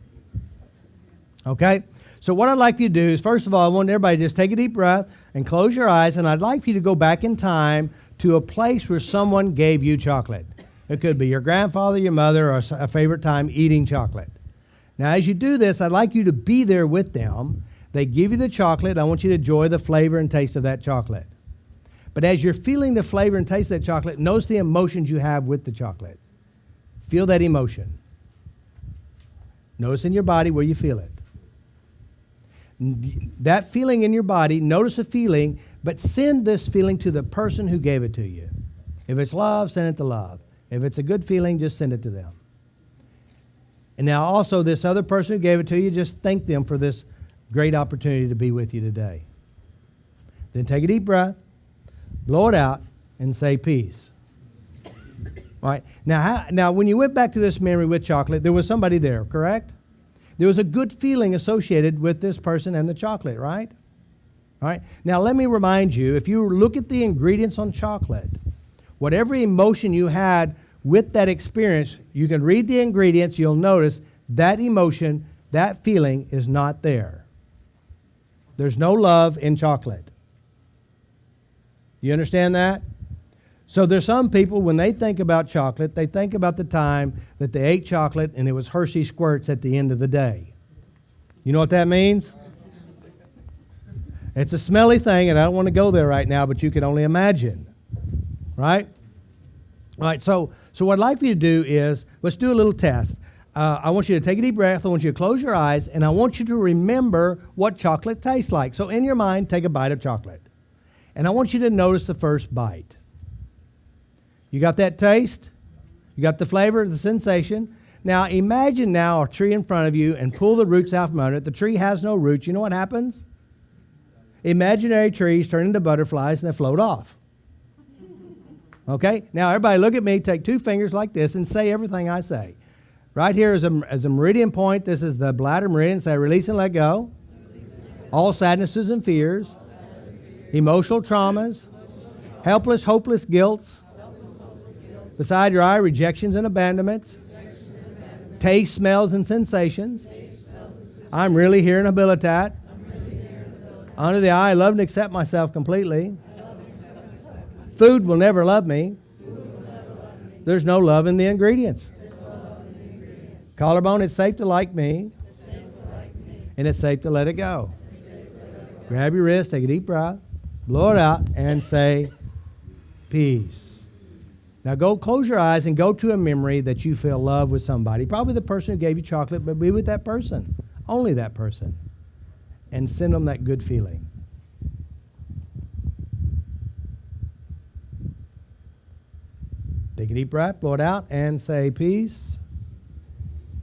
Okay? So what I'd like you to do is, first of all, I want everybody to just take a deep breath and close your eyes, and I'd like you to go back in time to a place where someone gave you chocolate. It could be your grandfather, your mother, or a favorite time eating chocolate. Now, as you do this, I'd like you to be there with them. They give you the chocolate. I want you to enjoy the flavor and taste of that chocolate. But as you're feeling the flavor and taste of that chocolate, notice the emotions you have with the chocolate. Feel that emotion. Notice in your body where you feel it. That feeling in your body, notice a feeling, but send this feeling to the person who gave it to you. If it's love, send it to love. If it's a good feeling, just send it to them. And now also this other person who gave it to you, just thank them for this great opportunity to be with you today. Then take a deep breath, blow it out, and say peace. All right. Now, when you went back to this memory with chocolate, there was somebody there, correct? There was a good feeling associated with this person and the chocolate, right? All right. Now, let me remind you, if you look at the ingredients on chocolate, whatever emotion you had with that experience, you can read the ingredients, you'll notice that emotion, that feeling is not there. There's no love in chocolate. You understand that? So there's some people, when they think about chocolate, they think about the time that they ate chocolate and it was Hershey squirts at the end of the day. You know what that means? It's a smelly thing, and I don't want to go there right now, but you can only imagine. Right? All right, so what I'd like for you to do is, let's do a little test. I want you to take a deep breath, I want you to close your eyes, and I want you to remember what chocolate tastes like. So in your mind, take a bite of chocolate. And I want you to notice the first bite. You got that taste? You got the flavor, the sensation? Now imagine now a tree in front of you and pull the roots out from under it. The tree has no roots. You know what happens? Imaginary trees turn into butterflies and they float off. Okay? Now everybody look at me, take two fingers like this and say everything I say. Right here is a meridian point. This is the bladder meridian. Say release and let go. All sadnesses and fears. Emotional traumas. Helpless, hopeless guilts. Beside your eye, rejections and abandonments. Taste, smells, and sensations. I'm really here in Habilitat. Under the eye, I love and accept myself completely. Food will never love me. There's no love in the ingredients. Collarbone, it's safe to like me. And it's safe to let it go. Grab your wrist, take a deep breath, blow it out, and say, peace. Now go close your eyes and go to a memory that you feel love with somebody. Probably the person who gave you chocolate, but be with that person. Only that person. And send them that good feeling. Take a deep breath, blow it out, and say peace.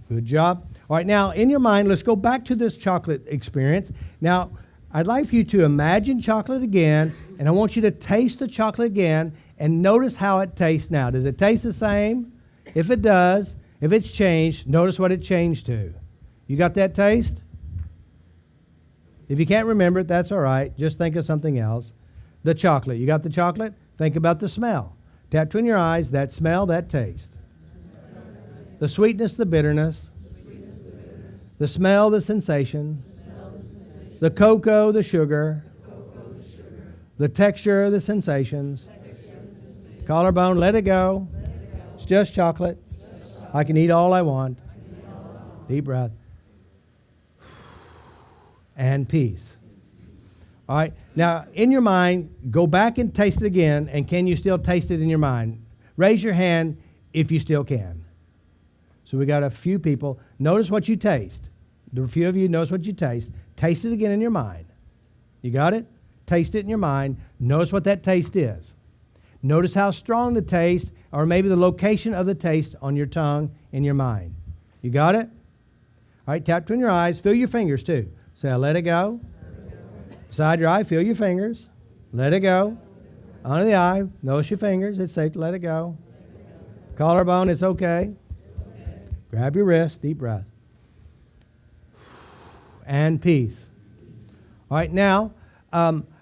Good job. All right, now in your mind, let's go back to this chocolate experience. Now, I'd like for you to imagine chocolate again, and I want you to taste the chocolate again and notice how it tastes now. Does it taste the same? If it does, if it's changed, notice what it changed to. You got that taste? If you can't remember it, that's all right. Just think of something else. The chocolate. You got the chocolate? Think about the smell. Tap between your eyes, that smell, that taste. The sweetness, the bitterness. The smell, the sensation. The cocoa, the sugar. The texture, the sensations. Collarbone, let it go. It's just chocolate. I can eat all I want. Deep breath. And peace. All right. Now, in your mind, go back and taste it again. And can you still taste it in your mind? Raise your hand if you still can. So we got a few people. Notice what you taste. A few of you notice what you taste. Taste it again in your mind. You got it? Taste it in your mind. Notice what that taste is. Notice how strong the taste, or maybe the location of the taste on your tongue in your mind. You got it? All right, tap between your eyes. Feel your fingers too. Say, I let it go. Beside your eye, feel your fingers. Let it go. Under the eye, notice your fingers. It's safe to let it go. Collarbone, it's okay. Grab your wrist, deep breath. And peace. All right, now,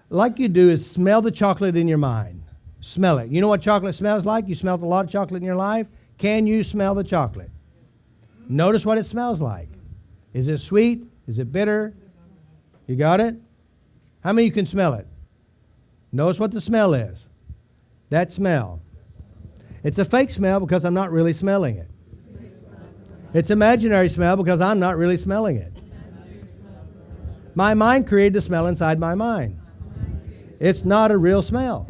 like you do is smell the chocolate in your mind. Smell it. You know what chocolate smells like? You smelled a lot of chocolate in your life. Can you smell the chocolate? Notice what it smells like. Is it sweet? Is it bitter? You got it? How many of you can smell it? Notice what the smell is. That smell. It's a fake smell because I'm not really smelling it. It's imaginary smell because I'm not really smelling it. My mind created the smell inside my mind. It's not a real smell.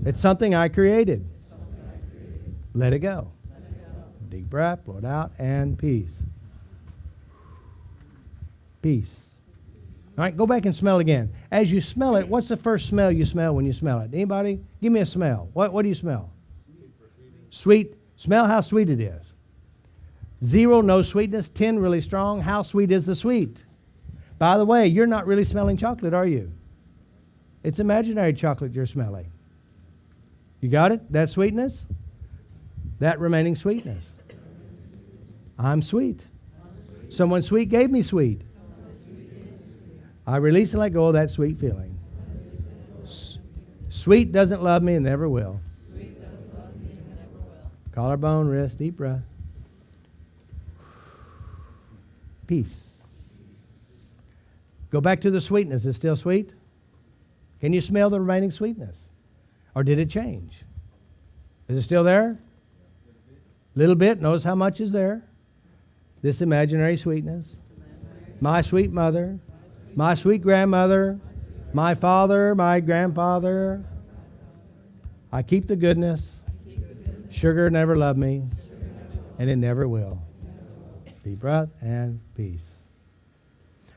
It's something I created. Let it go. Deep breath, blow it out, and peace. Peace. All right, go back and smell again. As you smell it, what's the first smell you smell when you smell it? Anybody? Give me a smell. What do you smell? Sweet. Smell how sweet it is. 0, no sweetness. 10, really strong. How sweet is the sweet? By the way, you're not really smelling chocolate, are you? It's imaginary chocolate you're smelling. You got it? That sweetness? That remaining sweetness. I'm sweet. Someone sweet gave me sweet. I release and let go of that sweet feeling. Sweet doesn't love me and never will. Collarbone, wrist, deep breath. Peace. Go back to the sweetness. Is it still sweet? Can you smell the remaining sweetness? Or did it change? Is it still there? Little bit. Notice how much is there. This imaginary sweetness. My sweet mother. My sweet grandmother. My father. My grandfather. I keep the goodness. Sugar never loved me. And it never will. Deep breath and peace.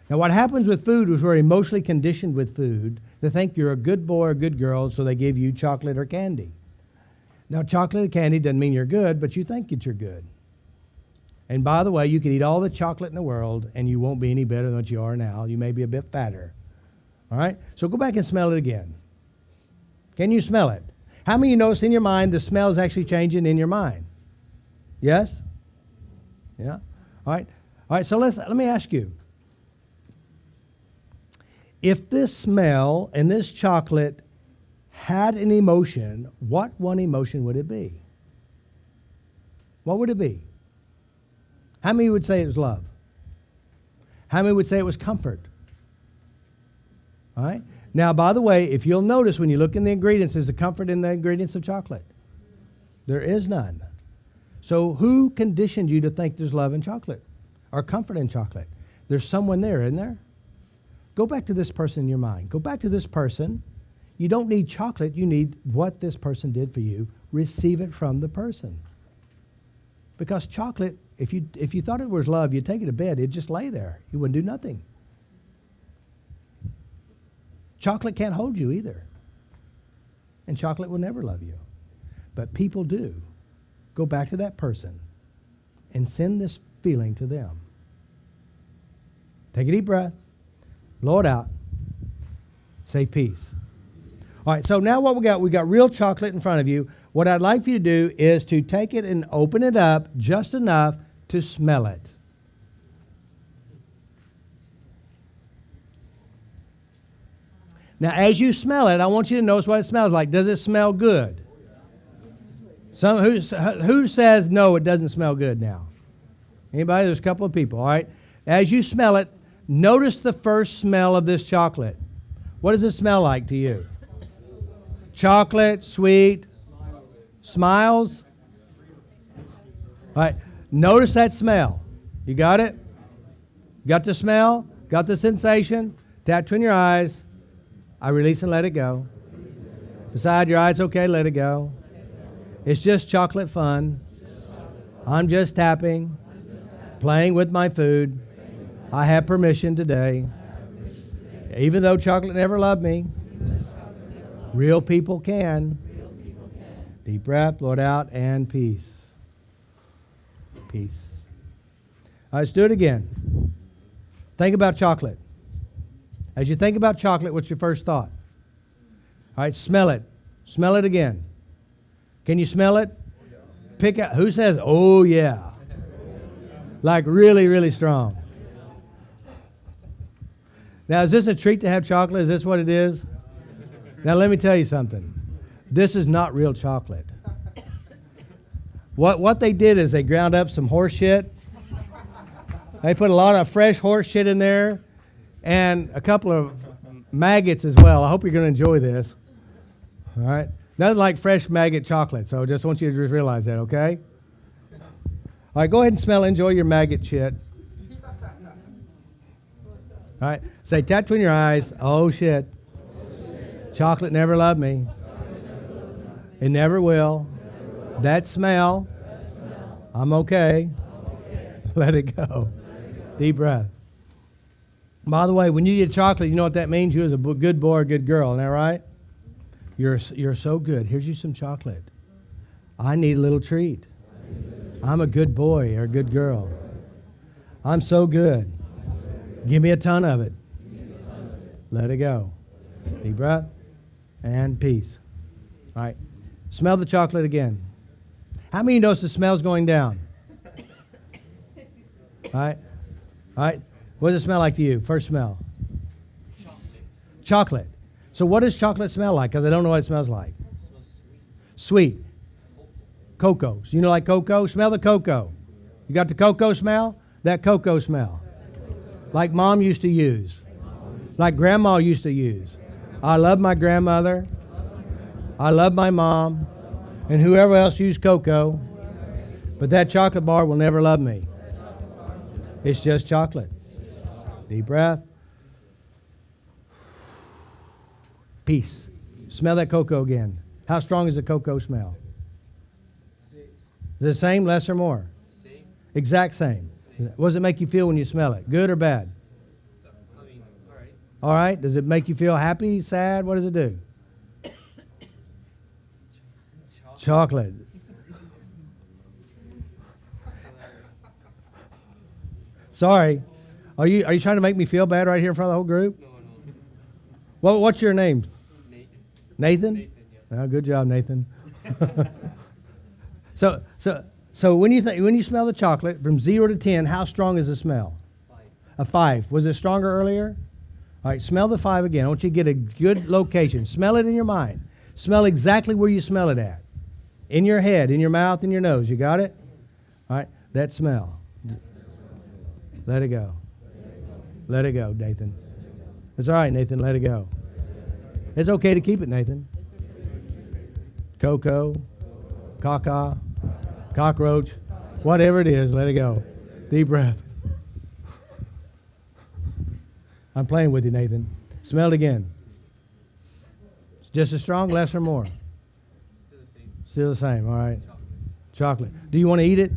Now what happens with food is we're emotionally conditioned with food to think you're a good boy or good girl, so they give you chocolate or candy. Now chocolate or candy doesn't mean you're good, but you think that you're good. And by the way, you can eat all the chocolate in the world and you won't be any better than what you are now. You may be a bit fatter. All right? So go back and smell it again. Can you smell it? How many of you notice in your mind the smell is actually changing in your mind? Yes? Yeah? All right. All right, so let me ask you. If this smell and this chocolate had an emotion, what one emotion would it be? What would it be? How many would say it was love? How many would say it was comfort? All right? Now, by the way, if you'll notice when you look in the ingredients, there's a comfort in the ingredients of chocolate. There is none. So who conditioned you to think there's love in chocolate or comfort in chocolate? There's someone there, isn't there? Go back to this person in your mind. Go back to this person. You don't need chocolate. You need what this person did for you. Receive it from the person. Because chocolate, if you thought it was love, you'd take it to bed. It'd just lay there. You wouldn't do nothing. Chocolate can't hold you either. And chocolate will never love you. But people do. Go back to that person and send this feeling to them. Take a deep breath. Blow it out. Say peace. All right, so now what we got real chocolate in front of you. What I'd like for you to do is to take it and open it up just enough to smell it. Now, as you smell it, I want you to notice what it smells like. Does it smell good? Who says no, it doesn't smell good now? Anybody? There's a couple of people, all right? As you smell it, notice the first smell of this chocolate. What does it smell like to you? Chocolate, sweet, smiles. All right, notice that smell. You got it? Got the smell? Got the sensation? Tap between your eyes. I release and let it go. Beside your eyes, okay, let it go. It's just chocolate fun. I'm just tapping, playing with my food. I have permission today. Even though chocolate never loved me, real people can. Deep breath, blow it out, and peace. Peace. All right, let's do it again. Think about chocolate. As you think about chocolate, what's your first thought? All right, smell it. Smell it again. Can you smell it? Pick out. Who says, oh, yeah? Like really, really strong. Now, is this a treat to have chocolate? Is this what it is? Now, let me tell you something. This is not real chocolate. What they did is they ground up some horse shit. They put a lot of fresh horse shit in there and a couple of maggots as well. I hope you're going to enjoy this. All right? Nothing like fresh maggot chocolate, so just want you to just realize that, okay? All right, go ahead and smell, enjoy your maggot shit. All right, say, tap between your eyes, oh shit. Chocolate never loved me. It never will. That smell, I'm okay. Let it go. Deep breath. By the way, when you eat chocolate, you know what that means? You as a good boy or good girl, isn't that right? You're so good. Here's you some chocolate. I need a little treat. I'm a good boy or a good girl. I'm so good. Give me a ton of it. Let it go. Deep breath and peace. All right. Smell the chocolate again. How many notice the smell's going down? All right. All right. What does it smell like to you? First smell. Chocolate. So what does chocolate smell like? Because I don't know what it smells like. Sweet. Cocoa. So you know, like cocoa? Smell the cocoa. You got the cocoa smell? That cocoa smell. Like Mom used to use. Like Grandma used to use. I love my grandmother. I love my mom. And whoever else used cocoa. But that chocolate bar will never love me. It's just chocolate. Deep breath. Peace. Smell that cocoa again. How strong is the cocoa smell? Is it the same, less or more? Same. Exact same. What does it make you feel when you smell it? Good or bad? All right. All right. Does it make you feel happy, sad? What does it do? Chocolate. Sorry. Are you trying to make me feel bad right here in front of the whole group? No. Well, what's your name? Nathan. Nathan? Nathan, yeah. Oh, good job, Nathan. So when you smell the chocolate from 0 to 10, how strong is the smell? 5. A 5. Was it stronger earlier? All right, smell the 5 again. I want you to get a good location. Smell it in your mind. Smell exactly where you smell it at. In your head, in your mouth, in your nose. You got it? All right, that smell. Let it go. Let it go, Nathan. It's all right, Nathan. Let it go. It's okay to keep it, Nathan. Cocoa, caca, cockroach, whatever it is, let it go. Deep breath. I'm playing with you, Nathan. Smell it again. It's just as strong, less or more? Still the same. Still the same, all right. Chocolate. Do you want to eat it?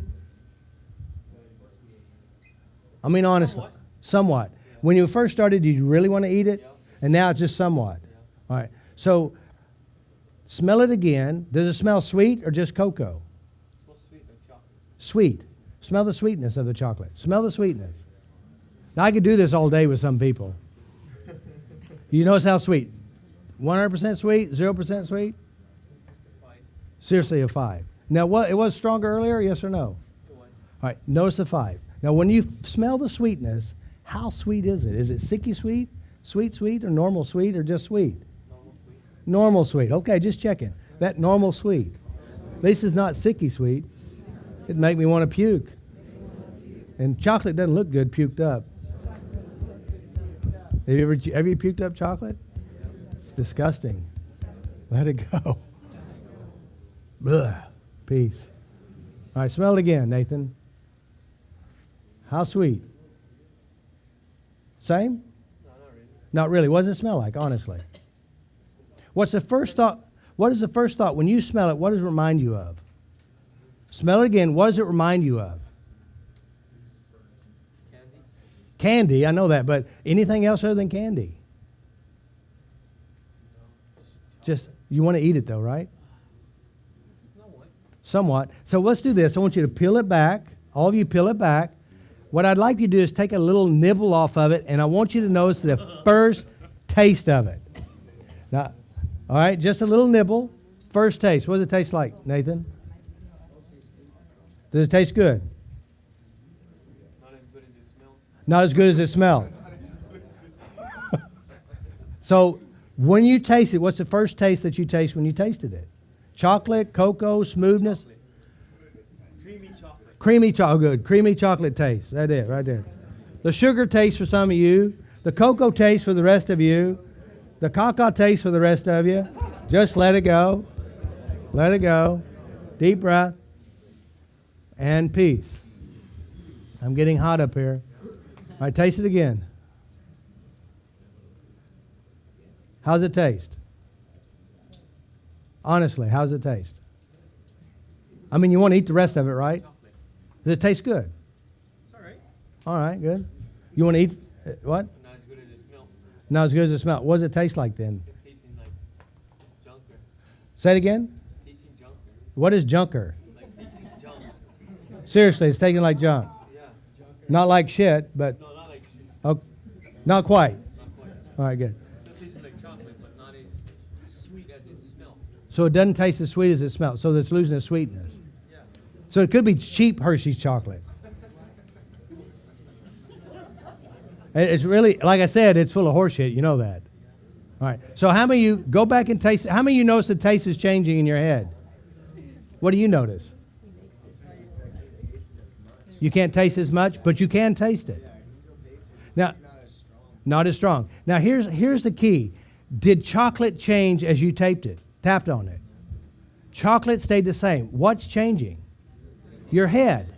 I mean, honestly. Somewhat. When you first started, did you really want to eat it? Yeah. And now it's just somewhat. Yeah. All right. So smell it again. Does it smell sweet or just cocoa? It smells sweet like chocolate. Sweet. Smell the sweetness of the chocolate. Smell the sweetness. Now, I could do this all day with some people. You notice how sweet? 100% sweet? 0% sweet? 5. Seriously, a 5. Now, what? It was stronger earlier, yes or no? It was. All right. Notice the 5. Now, when you smell the sweetness, how sweet is it? Is it sicky sweet, sweet, or normal sweet, or just sweet? Normal sweet. Normal sweet. Okay, just checking. That normal sweet. At least it's not sicky sweet. It'd make me want to puke. And chocolate doesn't look good puked up. Have you ever puked up chocolate? It's disgusting. Let it go. Blah. Peace. All right, smell it again, Nathan. How sweet? Same? No, not really. Not really. What does it smell like, honestly? What's the first thought? What is the first thought when you smell it? What does it remind you of? Smell it again. What does it remind you of? Candy. Candy, I know that, but anything else other than candy? Just, you want to eat it though, right? Somewhat. So let's do this. I want you to peel it back. All of you peel it back. What I'd like you to do is take a little nibble off of it, and I want you to notice the first taste of it. Now, all right, just a little nibble. First taste. What does it taste like, Nathan? Does it taste good? Not as good as it smells. Not as good as it smells. So when you taste it, what's the first taste that you taste when you tasted it? Chocolate, cocoa, smoothness? Creamy chocolate. Creamy chocolate, good. Creamy chocolate taste. That's it, right there. The sugar taste for some of you. The cocoa taste for the rest of you. The cacao taste for the rest of you. Just let it go. Let it go. Deep breath. And peace. I'm getting hot up here. All right, taste it again. How's it taste? Honestly, how's it taste? I mean, you want to eat the rest of it, right? Does it taste good? It's all right. All right, good. You want to eat what? Not as good as it smells. Not as good as it smells. What does it taste like then? It's tasting like junker. Say it again. It's tasting junker. What is junker? Like tasting junk. Seriously, it's tasting like junk. Yeah. Not like shit, but No, not like shit. oh, not quite. Not quite. All right, good. Still tasting like chocolate, but not as sweet as it smells. So it doesn't taste as sweet as it smells. So it's losing its sweetness. Yeah. So it could be cheap Hershey's chocolate. It's really, like I said, it's full of horse shit. You know that. All right. So how many of you go back and taste it? How many of you notice the taste is changing in your head? What do you notice? You can't taste as much, but you can taste it. Now, not as strong. Now here's the key. Did chocolate change as you tapped on it? Chocolate stayed the same. What's changing? Your head.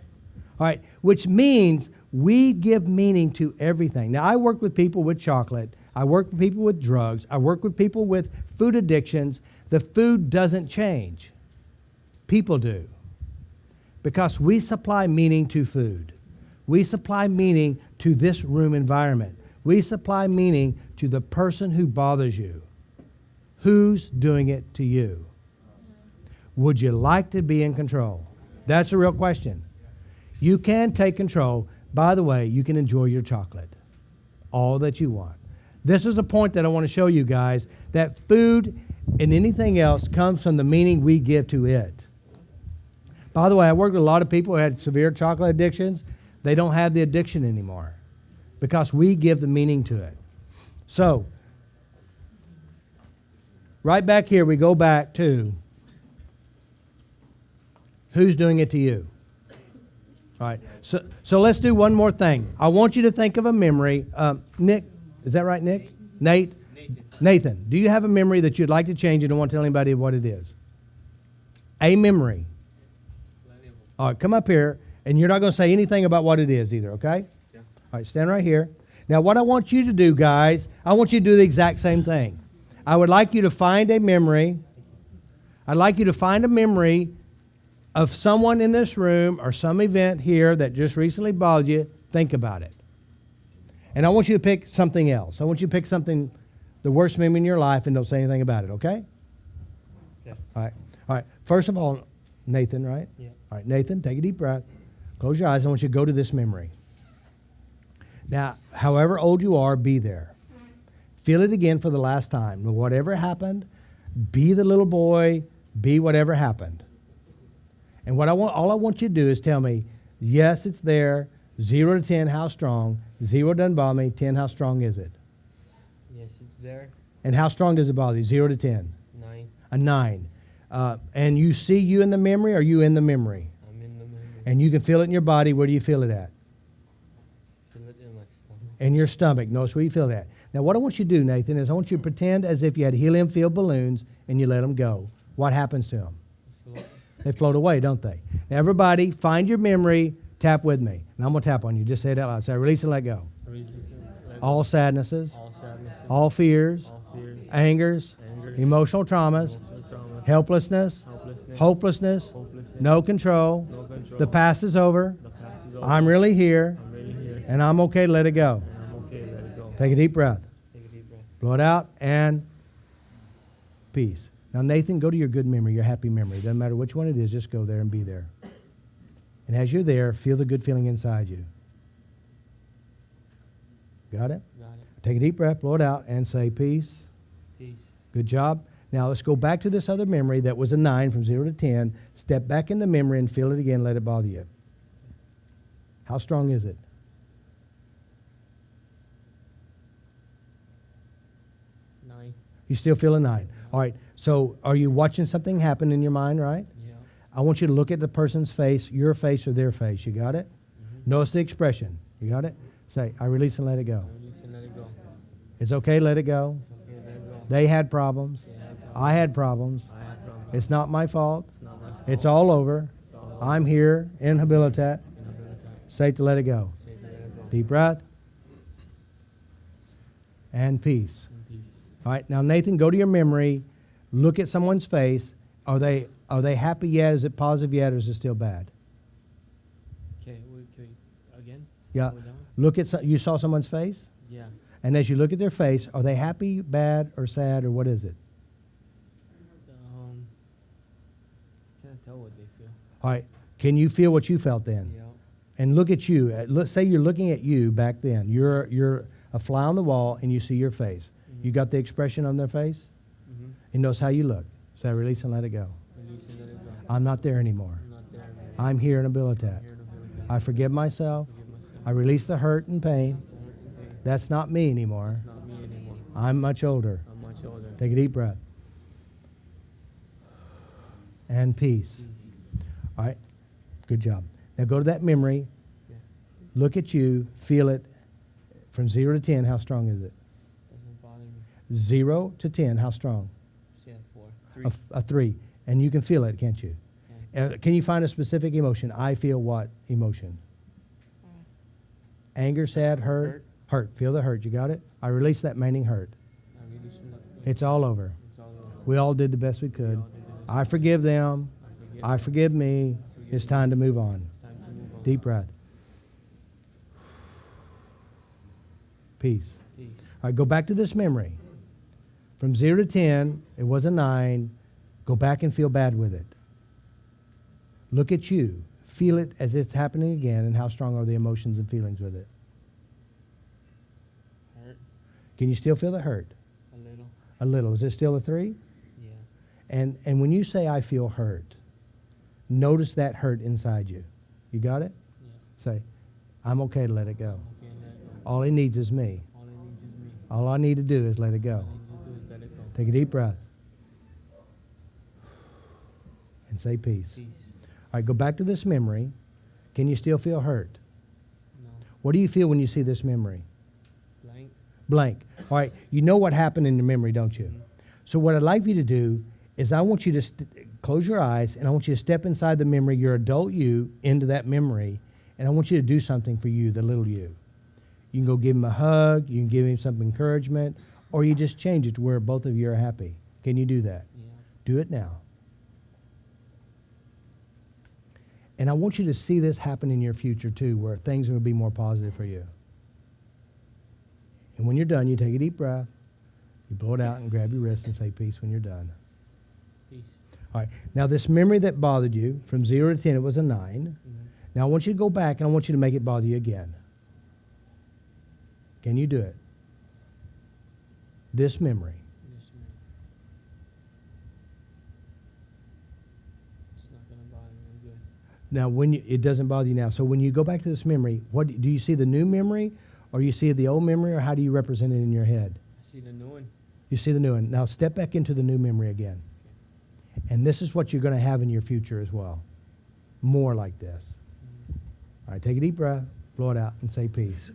All right, which means we give meaning to everything. Now, I work with people with chocolate. I work with people with drugs. I work with people with food addictions. The food doesn't change. People do. Because we supply meaning to food. We supply meaning to this room environment. We supply meaning to the person who bothers you. Who's doing it to you? Would you like to be in control? That's a real question. You can take control. By the way, you can enjoy your chocolate. All that you want. This is a point that I want to show you guys, that food and anything else comes from the meaning we give to it. By the way, I worked with a lot of people who had severe chocolate addictions. They don't have the addiction anymore because we give the meaning to it. So, right back here, we go back to who's doing it to you. All right, so let's do one more thing. I want you to think of a memory. Nick, is that right, Nick? Nate? Nathan, do you have a memory that you'd like to change and don't want to tell anybody what it is? A memory. All right, come up here, and you're not going to say anything about what it is either, okay? Yeah. All right, stand right here. Now, what I want you to do, guys, I want you to do the exact same thing. I would like you to find a memory. I'd like you to find a memory of someone in this room or some event here that just recently bothered you. Think about it. And I want you to pick something else. I want you to pick something, the worst memory in your life, and don't say anything about it, okay? Yeah. All right. All right. First of all, Nathan, right? Yeah. All right, Nathan, take a deep breath. Close your eyes. I want you to go to this memory. Now, however old you are, be there. Feel it again for the last time. Whatever happened, be the little boy, be whatever happened. And all I want you to do is tell me, yes, it's there. 0 to 10, how strong? 0 doesn't bother me. 10, how strong is it? Yes, it's there. And how strong does it bother you? 0 to 10? 9. A 9. And you see you in the memory, or are you in the memory? I'm in the memory. And you can feel it in your body. Where do you feel it at? Feel it in my stomach. In your stomach. Notice where you feel that. Now, what I want you to do, Nathan, is I want you to pretend as if you had helium-filled balloons and you let them go. What happens to them? They float away, don't they? Now, everybody, find your memory. Tap with me. And I'm going to tap on you. Just say it out loud. Say, release and let go. All sadnesses, All sadness, all fears, all fears, angers, anger, emotional traumas, trauma, helplessness, hopelessness, no control. no control. The past is over. The past is over. I'm really here, I'm ready here. and I'm okay to let it go. And I'm okay. Let it go. Take a deep breath. Take a deep breath. Blow it out, and peace. Now, Nathan, go to your good memory, your happy memory. Doesn't matter which one it is, just go there and be there. And as you're there, feel the good feeling inside you. Got it? Got it. Take a deep breath, blow it out, and say peace. Peace. Good job. Now let's go back to this other memory that was a 9 from 0 to 10. Step back in the memory and feel it again. Let it bother you. How strong is it? 9. You still feel a 9. All right. So are you watching something happen in your mind, right? Yeah. I want you to look at the person's face, your face or their face. You got it? Notice the expression. You got it? Say, I release and let it go. Release and let it go. It's okay, let it go. It's okay, let it go. They had problems. They had problems. I had problems. I had problems. It's not my fault. It's not my fault. It's all over. It's all over. I'm here in Habilitat. In Habilitat. Say to let it go. Say to let it go. Deep breath. And peace. And peace. All right. Now, Nathan, go to your memory. Look at someone's face. Are they happy yet? Is it positive yet, or is it still bad? Okay, again? Yeah. What was that one? Look at you saw someone's face, Yeah. and as you look at their face, are they happy, bad, or sad, or what is it? Can't tell what they feel. All right. Can you feel what you felt then? Yeah. And look at you. Say you're looking at you back then. You're a fly on the wall, and you see your face. Mhm. You got the expression on their face. Mm-hmm. And notice how you look. Say, release and let it go. Release and let it go. I'm not there anymore. I'm not there anymore. I'm here in Habilitat. Here in Habilitat. I forgive myself. Forgive myself. I release the hurt and pain. Hurt and pain. That's not me anymore. It's not me anymore. I'm much older. I'm much older. Take a deep breath. And peace. Peace. All right. Good job. Now go to that memory. Yeah. Look at you. Feel it. From 0 to 10, how strong is it? Doesn't bother me. 0 to 10, how strong? Say a 4. 3. A 3. And you can feel it, can't you? Okay. Can you find a specific emotion? I feel what emotion? Anger, sad, hurt? Hurt. Feel the hurt. You got it? I release that remaining hurt. I release and let it go. It's all over. It's all over. We all did the best we could. I forgive them. I forgive me. It's time to move on. It's time to move on. Deep breath. Peace. Peace. All right, go back to this memory. From 0 to 10, it was a 9. Go back and feel bad with it. Look at you. Feel it as it's happening again, and how strong are the emotions and feelings with it? Hurt. Can you still feel the hurt? A little. A little. Is it still a 3? Yeah. And when you say, I feel hurt, notice that hurt inside you. You got it? Yeah. Say, I'm okay to let it go. Okay, let it go. All it needs is me. All it needs is me. All I need to do is let it All go. I need to do is let it go. Take a deep breath. And say peace. Peace. All right, go back to this memory. Can you still feel hurt? No. What do you feel when you see this memory? Blank. Blank. All right, you know what happened in the memory, don't you? Mhm. So what I'd like for you to do is I want you to close your eyes, and I want you to step inside the memory, your adult you, into that memory, and I want you to do something for you, the little you. You can go give him a hug, you can give him some encouragement, or you just change it to where both of you are happy. Can you do that? Yeah. Do it now. And I want you to see this happen in your future too, where things will be more positive for you. And when you're done, you take a deep breath, you blow it out and grab your wrist and say peace when you're done. Peace. All right. Now this memory that bothered you, from 0 to 10, it was a 9. Mhm. Now I want you to go back and I want you to make it bother you again. Can you do it? This memory. Yes, ma'am. It's not gonna bother me. I'm good. Now, it doesn't bother you now. So when you go back to this memory, what do you see the new memory, or you see the old memory, or how do you represent it in your head? I see the new one. You see the new one. Now step back into the new memory again. And this is what you're going to have in your future as well. More like this. All right, take a deep breath, blow it out, and say peace.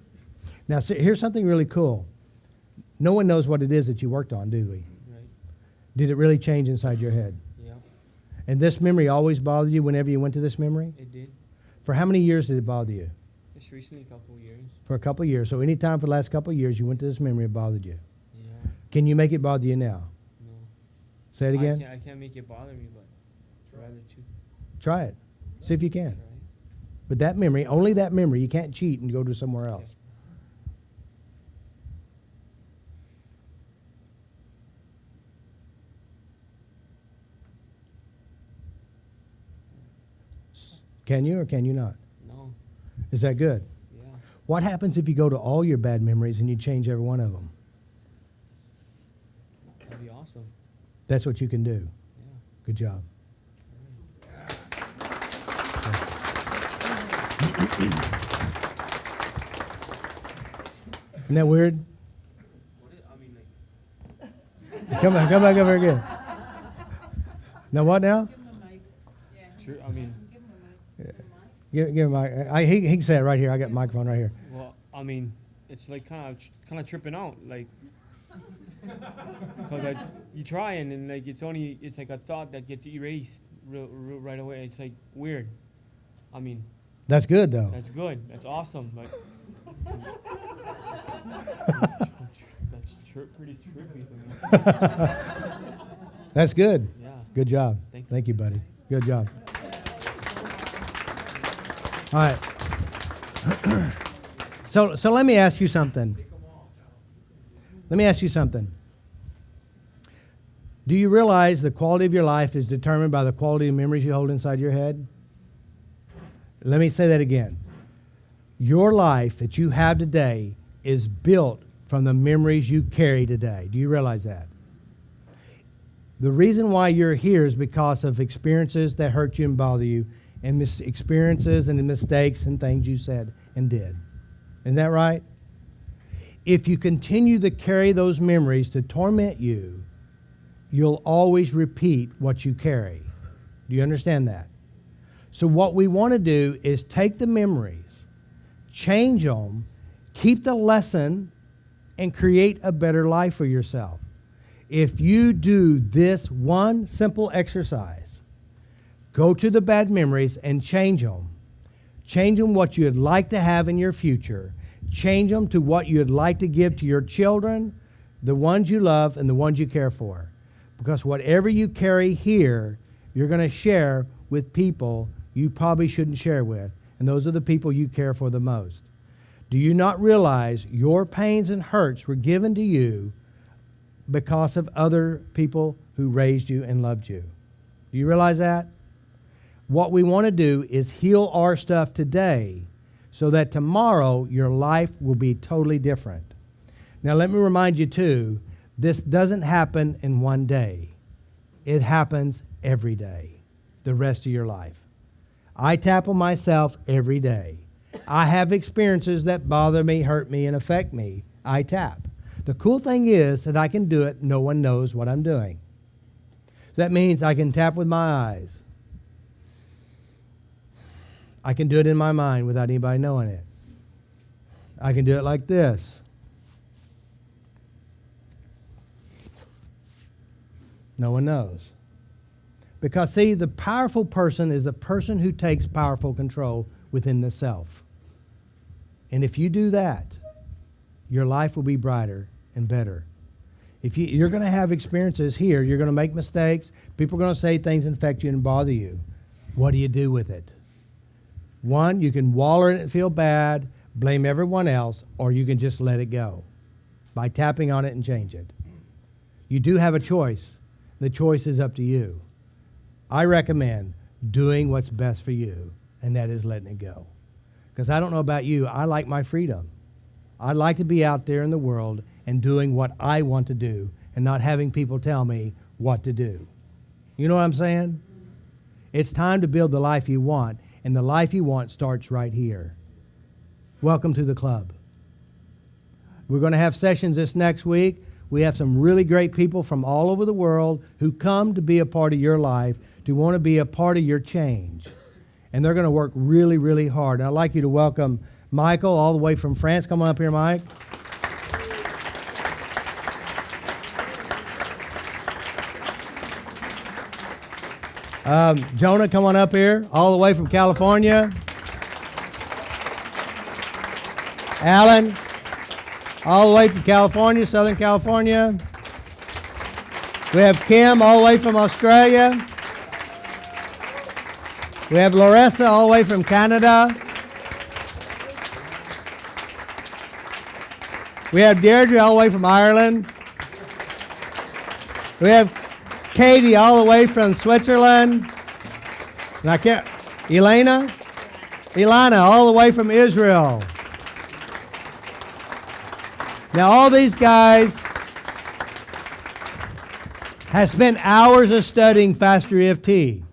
Now, here's something really cool. No one knows what it is that you worked on, do we? Right. Did it really change inside your head? Yeah. And this memory always bothered you whenever you went to this memory? It did. For how many years did it bother you? Just recently, a couple of years. For a couple of years. So anytime for the last couple of years you went to this memory, it bothered you. Yeah. Can you make it bother you now? No. Say it again. I can't make it bother me, but I'd rather to Try it. See if you can. try. But that memory, only that memory, you can't cheat and go to somewhere else. Can you or can you not? No. Is that good? Yeah. What happens if you go to all your bad memories and you change every one of them? That'd be awesome. That's what you can do. Yeah. Good job. Isn't that weird? I mean, like, Come back over again. Now what now? true. I mean, Give him he can say it right here. I got the microphone right here. well, I mean, it's like kind of tripping out, like, cause like you try and like it's like a thought that gets erased right away. It's like weird. I mean, That's good though. that's good. That's awesome. But that's pretty trippy to me. That's good. Yeah. Good job. Thank you. Buddy. Good job. All right. So let me ask you something. Let me ask you something. Do you realize the quality of your life is determined by the quality of memories you hold inside your head? Let me say that again. Your life that you have today is built from the memories you carry today. Do you realize that? The reason why you're here is because of experiences that hurt you and bother you, and experiences and the mistakes and things you said and did. Isn't that right? If you continue to carry those memories to torment you, you'll always repeat what you carry. Do you understand that? So what we want to do is take the memories, change them, keep the lesson, and create a better life for yourself. If you do this one simple exercise, go to the bad memories and change them. Change them what you'd like to have in your future. Change them to what you'd like to give to your children, the ones you love, and the ones you care for. Because whatever you carry here, you're going to share with people you probably shouldn't share with. And those are the people you care for the most. Do you not realize your pains and hurts were given to you because of other people who raised you and loved you? Do you realize that? What we want to do is heal our stuff today so that tomorrow your life will be totally different. Now let me remind you too, this doesn't happen in one day. It happens every day, the rest of your life. I tap on myself every day. I have experiences that bother me, hurt me, and affect me. I tap. The cool thing is that I can do it. No one knows what I'm doing. That means I can tap with my eyes. I can do it in my mind without anybody knowing it. I can do it like this. No one knows. Because, see, the powerful person is the person who takes powerful control within the self. And if you do that, your life will be brighter and better. If you're going to have experiences here, you're going to make mistakes, people are going to say things that affect you and bother you. What do you do with it? One, you can wallow in it and feel bad, blame everyone else, or you can just let it go by tapping on it and change it. You do have a choice. The choice is up to you. I recommend doing what's best for you, and that is letting it go. Because I don't know about you, I like my freedom. I like to be out there in the world and doing what I want to do and not having people tell me what to do. You know what I'm saying? It's time to build the life you want, and the life you want starts right here. Welcome to the club. We're going to have sessions this next week. We have some really great people from all over the world who come to be a part of your life, to want to be a part of your change. And they're going to work really, really hard. And I'd like you to welcome Michael all the way from France. Come on up here, Mike. Jonah, come on up here, all the way from California. Alan, all the way from California, Southern California. We have Kim, all the way from Australia. We have Larissa, all the way from Canada. We have Deirdre, all the way from Ireland. We have Katie, all the way from Switzerland. And Elana, all the way from Israel. Now, all these guys have spent hours of studying FasterEFT.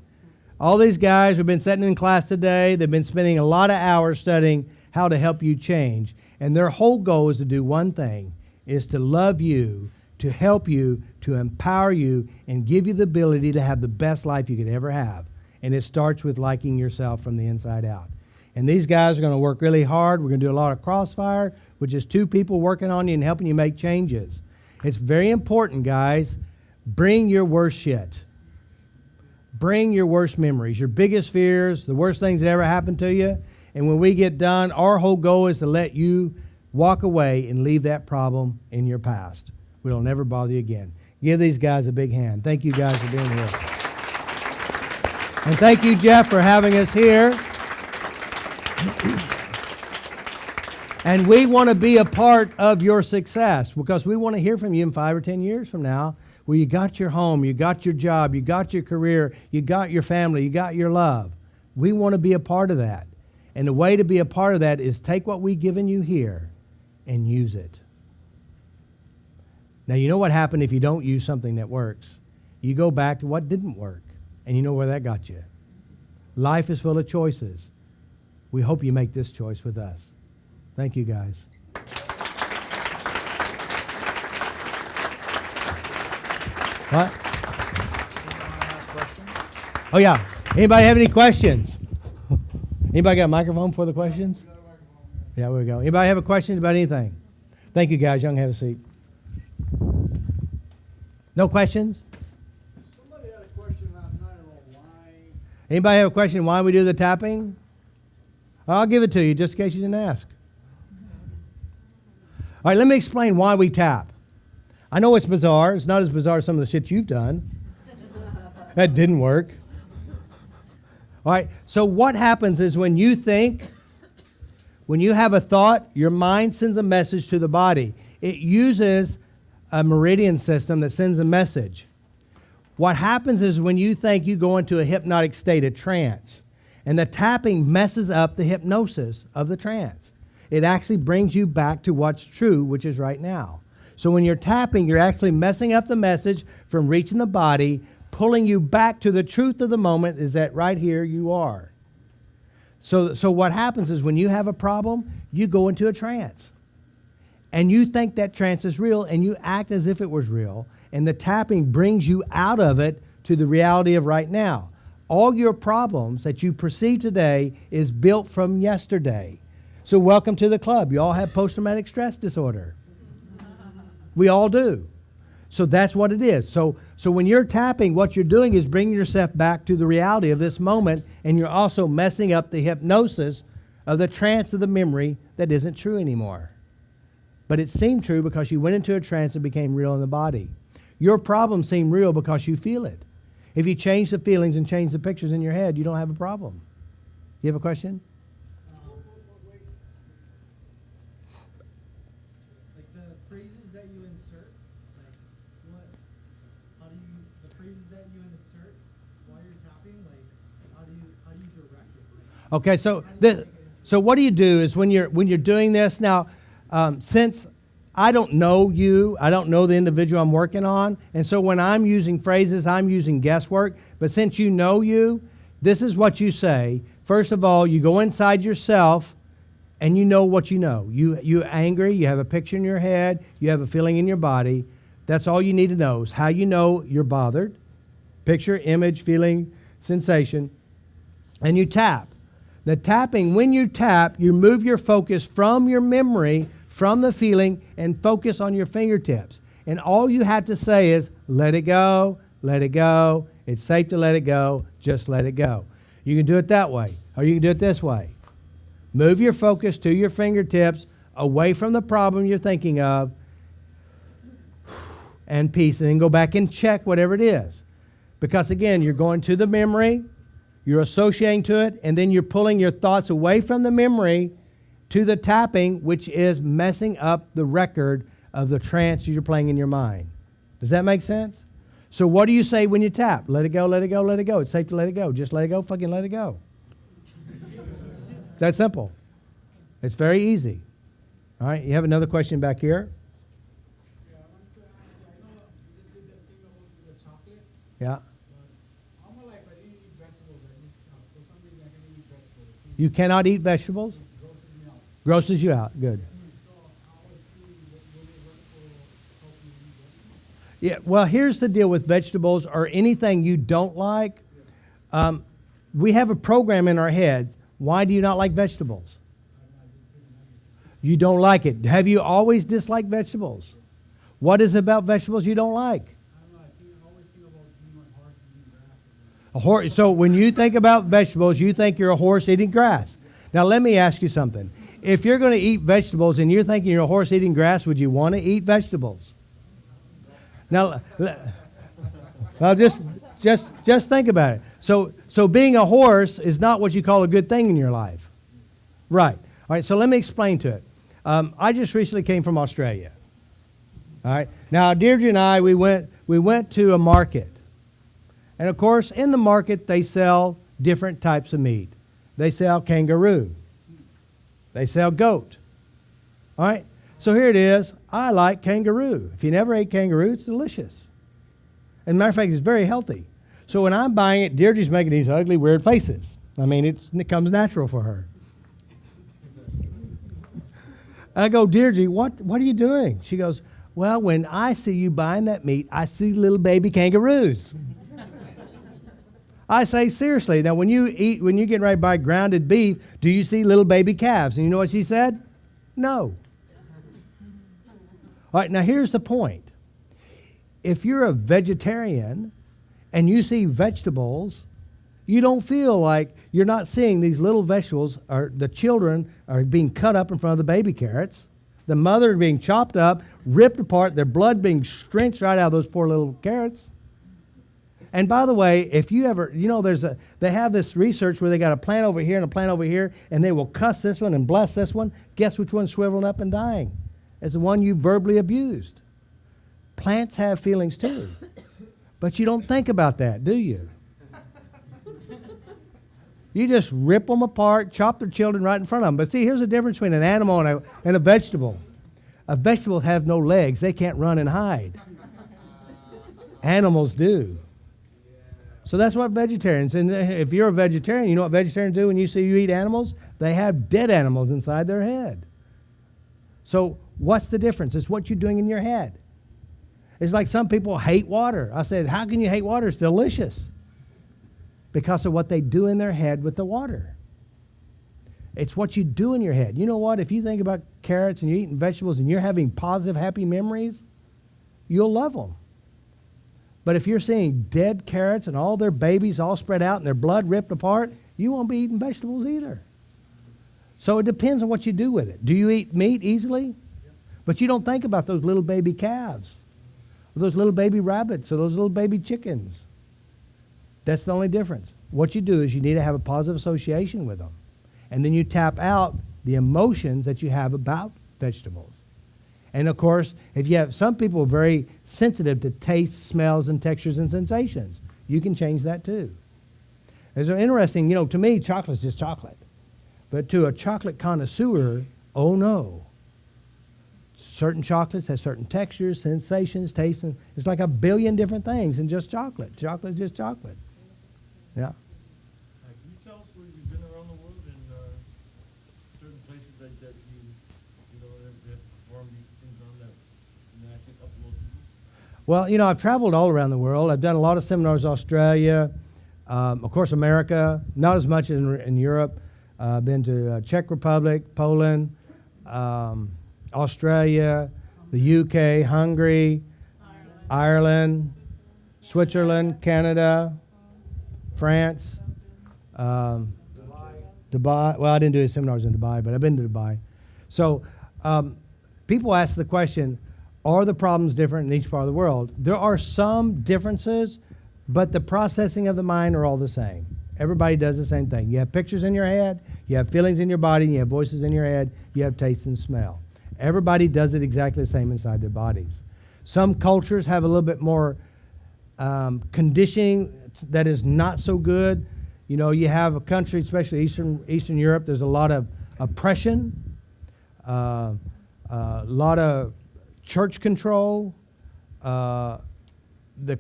All these guys have been sitting in class today. They've been spending a lot of hours studying how to help you change. And their whole goal is to do one thing, is to love you, to help you, to empower you, and give you the ability to have the best life you could ever have. And it starts with liking yourself from the inside out. And these guys are going to work really hard. We're going to do a lot of crossfire, which is two people working on you and helping you make changes. It's very important, guys. Bring your worst shit. Bring your worst memories, your biggest fears, the worst things that ever happened to you. And when we get done, our whole goal is to let you walk away and leave that problem in your past. We'll never bother you again. Give these guys a big hand. Thank you guys for being here. And thank you, Jeff, for having us here. And we want to be a part of your success because we want to hear from you in 5 or 10 years from now where you got your home, you got your job, you got your career, you got your family, you got your love. We want to be a part of that. And the way to be a part of that is take what we've given you here and use it. Now, you know what happened if you don't use something that works? You go back to what didn't work, and you know where that got you. Life is full of choices. We hope you make this choice with us. Thank you, guys. What? Oh, yeah. Anybody have any questions? Anybody got a microphone for the questions? Yeah, there we go. Anybody have a question about anything? Thank you, guys. Y'all can have a seat. No questions? Somebody had a question last night about why. Anybody have a question why we do the tapping? I'll give it to you just in case you didn't ask. All right, let me explain why we tap. I know it's bizarre. It's not as bizarre as some of the shit you've done. That didn't work. All right, so what happens is when you think, when you have a thought, your mind sends a message to the body. It uses a meridian system that sends a message. What happens is when you think, you go into a hypnotic state, a trance, and the tapping messes up the hypnosis of the trance. It actually brings you back to what's true, which is right now. So when you're tapping, you're actually messing up the message from reaching the body, pulling you back to the truth of the moment is that right here you are. So what happens is when you have a problem, you go into a trance. And you think that trance is real, and you act as if it was real. And the tapping brings you out of it to the reality of right now. All your problems that you perceive today is built from yesterday. So welcome to the club. You all have post-traumatic stress disorder. We all do. So that's what it is. So when you're tapping, what you're doing is bringing yourself back to the reality of this moment, and you're also messing up the hypnosis of the trance of the memory that isn't true anymore. But it seemed true because you went into a trance and became real in the body. Your problem seemed real because you feel it. If you change the feelings and change the pictures in your head, you don't have a problem. You have a question? Like the phrases that you insert, like what, how do you, the phrases that you insert while you're tapping, like how do you direct it? Okay, so what do you do is when you're doing this now, since I don't know you, I don't know the individual I'm working on, and so when I'm using phrases, I'm using guesswork. But since you know you, this is what you say. First of all, you go inside yourself, and you know what you know. You're angry. You have a picture in your head. You have a feeling in your body. That's all you need to know is how you know you're bothered. Picture, image, feeling, sensation, and you tap. The tapping, when you tap, you move your focus from your memory, from the feeling, and focus on your fingertips. And all you have to say is, let it go, let it go. It's safe to let it go. Just let it go. You can do it that way, or you can do it this way. Move your focus to your fingertips, away from the problem you're thinking of, and peace, and then go back and check whatever it is. Because again, you're going to the memory, you're associating to it, and then you're pulling your thoughts away from the memory to the tapping, which is messing up the record of the trance you're playing in your mind. Does that make sense? So what do you say when you tap? Let it go, let it go, let it go. It's safe to let it go. Just let it go, fucking let it go. that simple. It's very easy. All right, you have another question back here? Yeah, I wanted to ask you, I know this is the thing about the chocolate, Yeah. but all my life I didn't eat vegetables. I just, for some reason I can eat vegetables. You cannot eat vegetables? It grosses me out. Grosses you out. Good. So I was seeing what will it work for helping me eat vegetables? Yeah, well, here's the deal with vegetables or anything you don't like. We have a program in our heads. Why do you not like vegetables? You don't like it. Have you always disliked vegetables? What is it about vegetables you don't like? I don't know. I always think about being on horse and eating grass. A horse. So when you think about vegetables, you think you're a horse eating grass. Now let me ask you something. If you're going to eat vegetables and you're thinking you're a horse eating grass, would you want to eat vegetables? Now, just think about it. So being a horse is not what you call a good thing in your life. Right. All right, so let me explain to it. I just recently came from Australia. All right. Now, Deirdre and I, we went to a market. And of course, in the market, they sell different types of meat. They sell kangaroo. They sell goat. All right. So here it is. I like kangaroo. If you never ate kangaroo, it's delicious. As a matter of fact, it's very healthy. So when I'm buying it, Deirdre's making these ugly, weird faces. I mean, it comes natural for her. I go, Deirdre, what are you doing? She goes, well, when I see you buying that meat, I see little baby kangaroos. I say, seriously, now when you get ready to buy grounded beef, do you see little baby calves? And you know what she said? No. All right, now here's the point. If you're a vegetarian and you see vegetables, you don't feel like you're not seeing these little vegetables, or the children are being cut up in front of the baby carrots, the mother being chopped up, ripped apart, their blood being drenched right out of those poor little carrots. And by the way, if you ever, they have this research where they got a plant over here and a plant over here, and they will cuss this one and bless this one. Guess which one's shriveling up and dying? It's the one you verbally abused. Plants have feelings too. But you don't think about that, do you? You just rip them apart, chop their children right in front of them. But see, here's the difference between an animal and a vegetable. A vegetable has no legs. They can't run and hide. Animals do. So that's what vegetarians, and if you're a vegetarian, you know what vegetarians do when you see you eat animals? They have dead animals inside their head. So what's the difference? It's what you're doing in your head. It's like some people hate water. I said, how can you hate water? It's delicious. Because of what they do in their head with the water. It's what you do in your head. You know what? If you think about carrots and you're eating vegetables and you're having positive, happy memories, you'll love them. But if you're seeing dead carrots and all their babies all spread out and their blood ripped apart, you won't be eating vegetables either. So it depends on what you do with it. Do you eat meat easily? Yep. But you don't think about those little baby calves, or those little baby rabbits, or those little baby chickens. That's the only difference. What you do is you need to have a positive association with them. And then you tap out the emotions that you have about vegetables. And of course, if you have, some people are very sensitive to taste, smells, and textures and sensations. You can change that too. It's interesting, to me, chocolate's just chocolate. But to a chocolate connoisseur, oh no. Certain chocolates have certain textures, sensations, tastes, and it's like a billion different things in just chocolate. Chocolate is just chocolate. Yeah. Can you tell us where you've been around the world and certain places that have performed these things on that actually upload people? Well, I've traveled all around the world. I've done a lot of seminars in Australia, of course, America, not as much in Europe. I've been to Czech Republic, Poland, Australia, the UK, Hungary, Ireland, Switzerland, Canada, France, Dubai. Well, I didn't do seminars in Dubai, but I've been to Dubai. So people ask the question, are the problems different in each part of the world? There are some differences, but the processing of the mind are all the same. Everybody does the same thing. You have pictures in your head, you have feelings in your body, you have voices in your head, you have taste and smell. Everybody does it exactly the same inside their bodies. Some cultures have a little bit more conditioning that is not so good. You know, you have a country, especially Eastern Europe, there's a lot of oppression, a lot of church control. The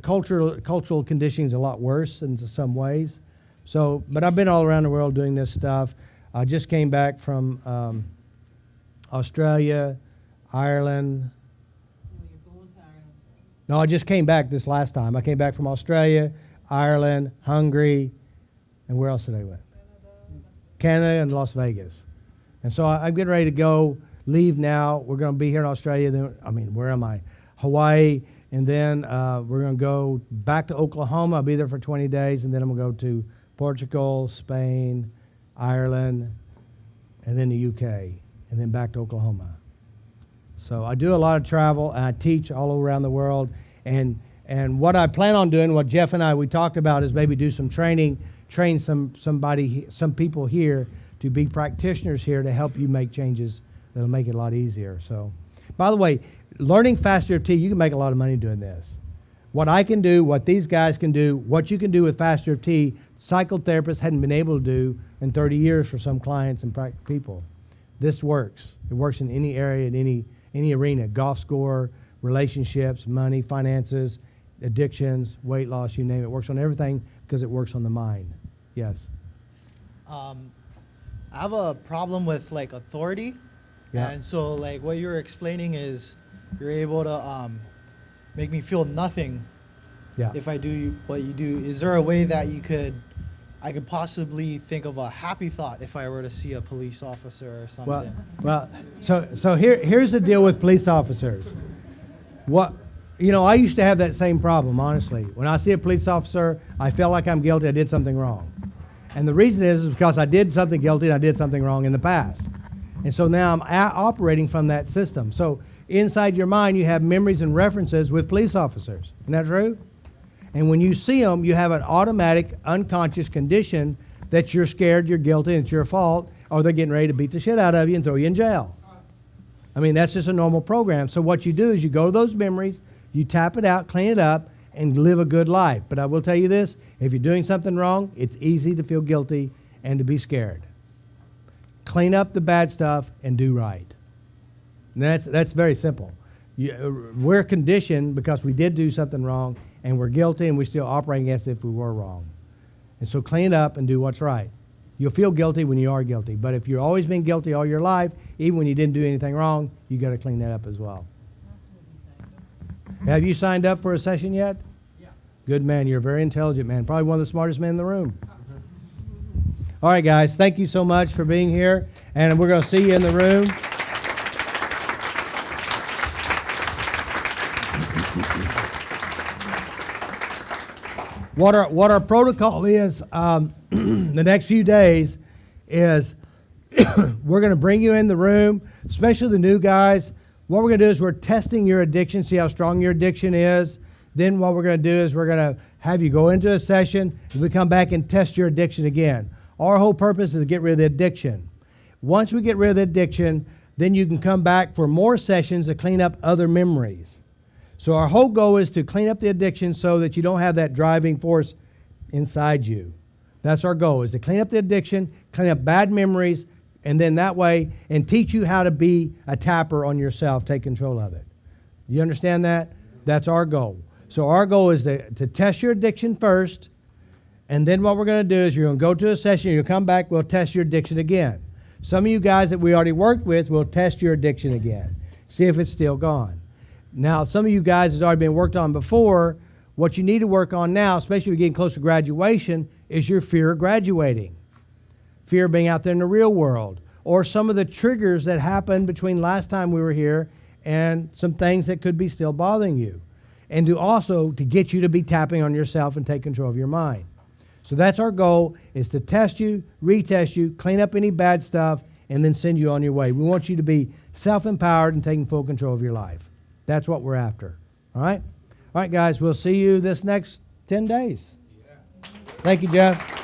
cultural conditioning is a lot worse in some ways. So, but I've been all around the world doing this stuff. I just came back from Australia, Ireland. No, I just came back this last time. I came back from Australia, Ireland, Hungary, and where else did I went? Canada and Las Vegas. And so I'm getting ready to go, leave now. We're going to be here in Australia. Then, I mean, where am I? Hawaii. And then we're going to go back to Oklahoma. I'll be there for 20 days. And then I'm going to go to Portugal, Spain, Ireland, and then the UK. And then back to Oklahoma. So I do a lot of travel, and I teach all around the world. And what I plan on doing, what Jeff and we talked about, is maybe do some training, train some people here to be practitioners here to help you make changes that'll make it a lot easier. So, by the way, learning FasterEFT, you can make a lot of money doing this. What I can do, what these guys can do, what you can do with FasterEFT, psychotherapists hadn't been able to do in 30 years for some clients and people. This works. It works in any area, in any arena, golf score, relationships, money, finances, addictions, weight loss, you name it. It works on everything because it works on the mind. Yes. I have a problem with like authority. Yeah. And so like what you're explaining is you're able to make me feel nothing Yeah. if I do what you do. Is there a way that I could possibly think of a happy thought if I were to see a police officer or something? So here's the deal with police officers. I used to have that same problem, honestly. When I see a police officer, I feel like I'm guilty, I did something wrong. And the reason is because I did something guilty and I did something wrong in the past. And so now I'm operating from that system. So inside your mind, you have memories and references with police officers. Isn't that true? And when you see them, you have an automatic, unconscious condition that you're scared, you're guilty, and it's your fault, or they're getting ready to beat the shit out of you and throw you in jail. I mean, that's just a normal program. So what you do is you go to those memories, you tap it out, clean it up, and live a good life. But I will tell you this, if you're doing something wrong, it's easy to feel guilty and to be scared. Clean up the bad stuff and do right. And that's very simple. We're conditioned because we did do something wrong, and we're guilty, and we still operate against it if we were wrong. And so clean it up and do what's right. You'll feel guilty when you are guilty. But if you've always been guilty all your life, even when you didn't do anything wrong, you got to clean that up as well. Have you signed up for a session yet? Yeah. Good man. You're a very intelligent man. Probably one of the smartest men in the room. All right, guys. Thank you so much for being here. And we're going to see you in the room. What our protocol is the next few days is we're going to bring you in the room, especially the new guys. What we're going to do is we're testing your addiction, see how strong your addiction is. Then what we're going to do is we're going to have you go into a session, and we come back and test your addiction again. Our whole purpose is to get rid of the addiction. Once we get rid of the addiction, then you can come back for more sessions to clean up other memories. So our whole goal is to clean up the addiction so that you don't have that driving force inside you. That's our goal, is to clean up the addiction, clean up bad memories, and then that way, and teach you how to be a tapper on yourself, take control of it. You understand that? That's our goal. So our goal is to test your addiction first, and then what we're going to do is you're going to go to a session, you'll come back, we'll test your addiction again. Some of you guys that we already worked with will test your addiction again, see if it's still gone. Now, some of you guys has already been worked on before. What you need to work on now, especially if you're getting close to graduation, is your fear of graduating. Fear of being out there in the real world. Or some of the triggers that happened between last time we were here and some things that could be still bothering you. And to get you to be tapping on yourself and take control of your mind. So that's our goal, is to test you, retest you, clean up any bad stuff, and then send you on your way. We want you to be self-empowered and taking full control of your life. That's what we're after. All right? All right, guys, we'll see you this next 10 days. Thank you, Jeff.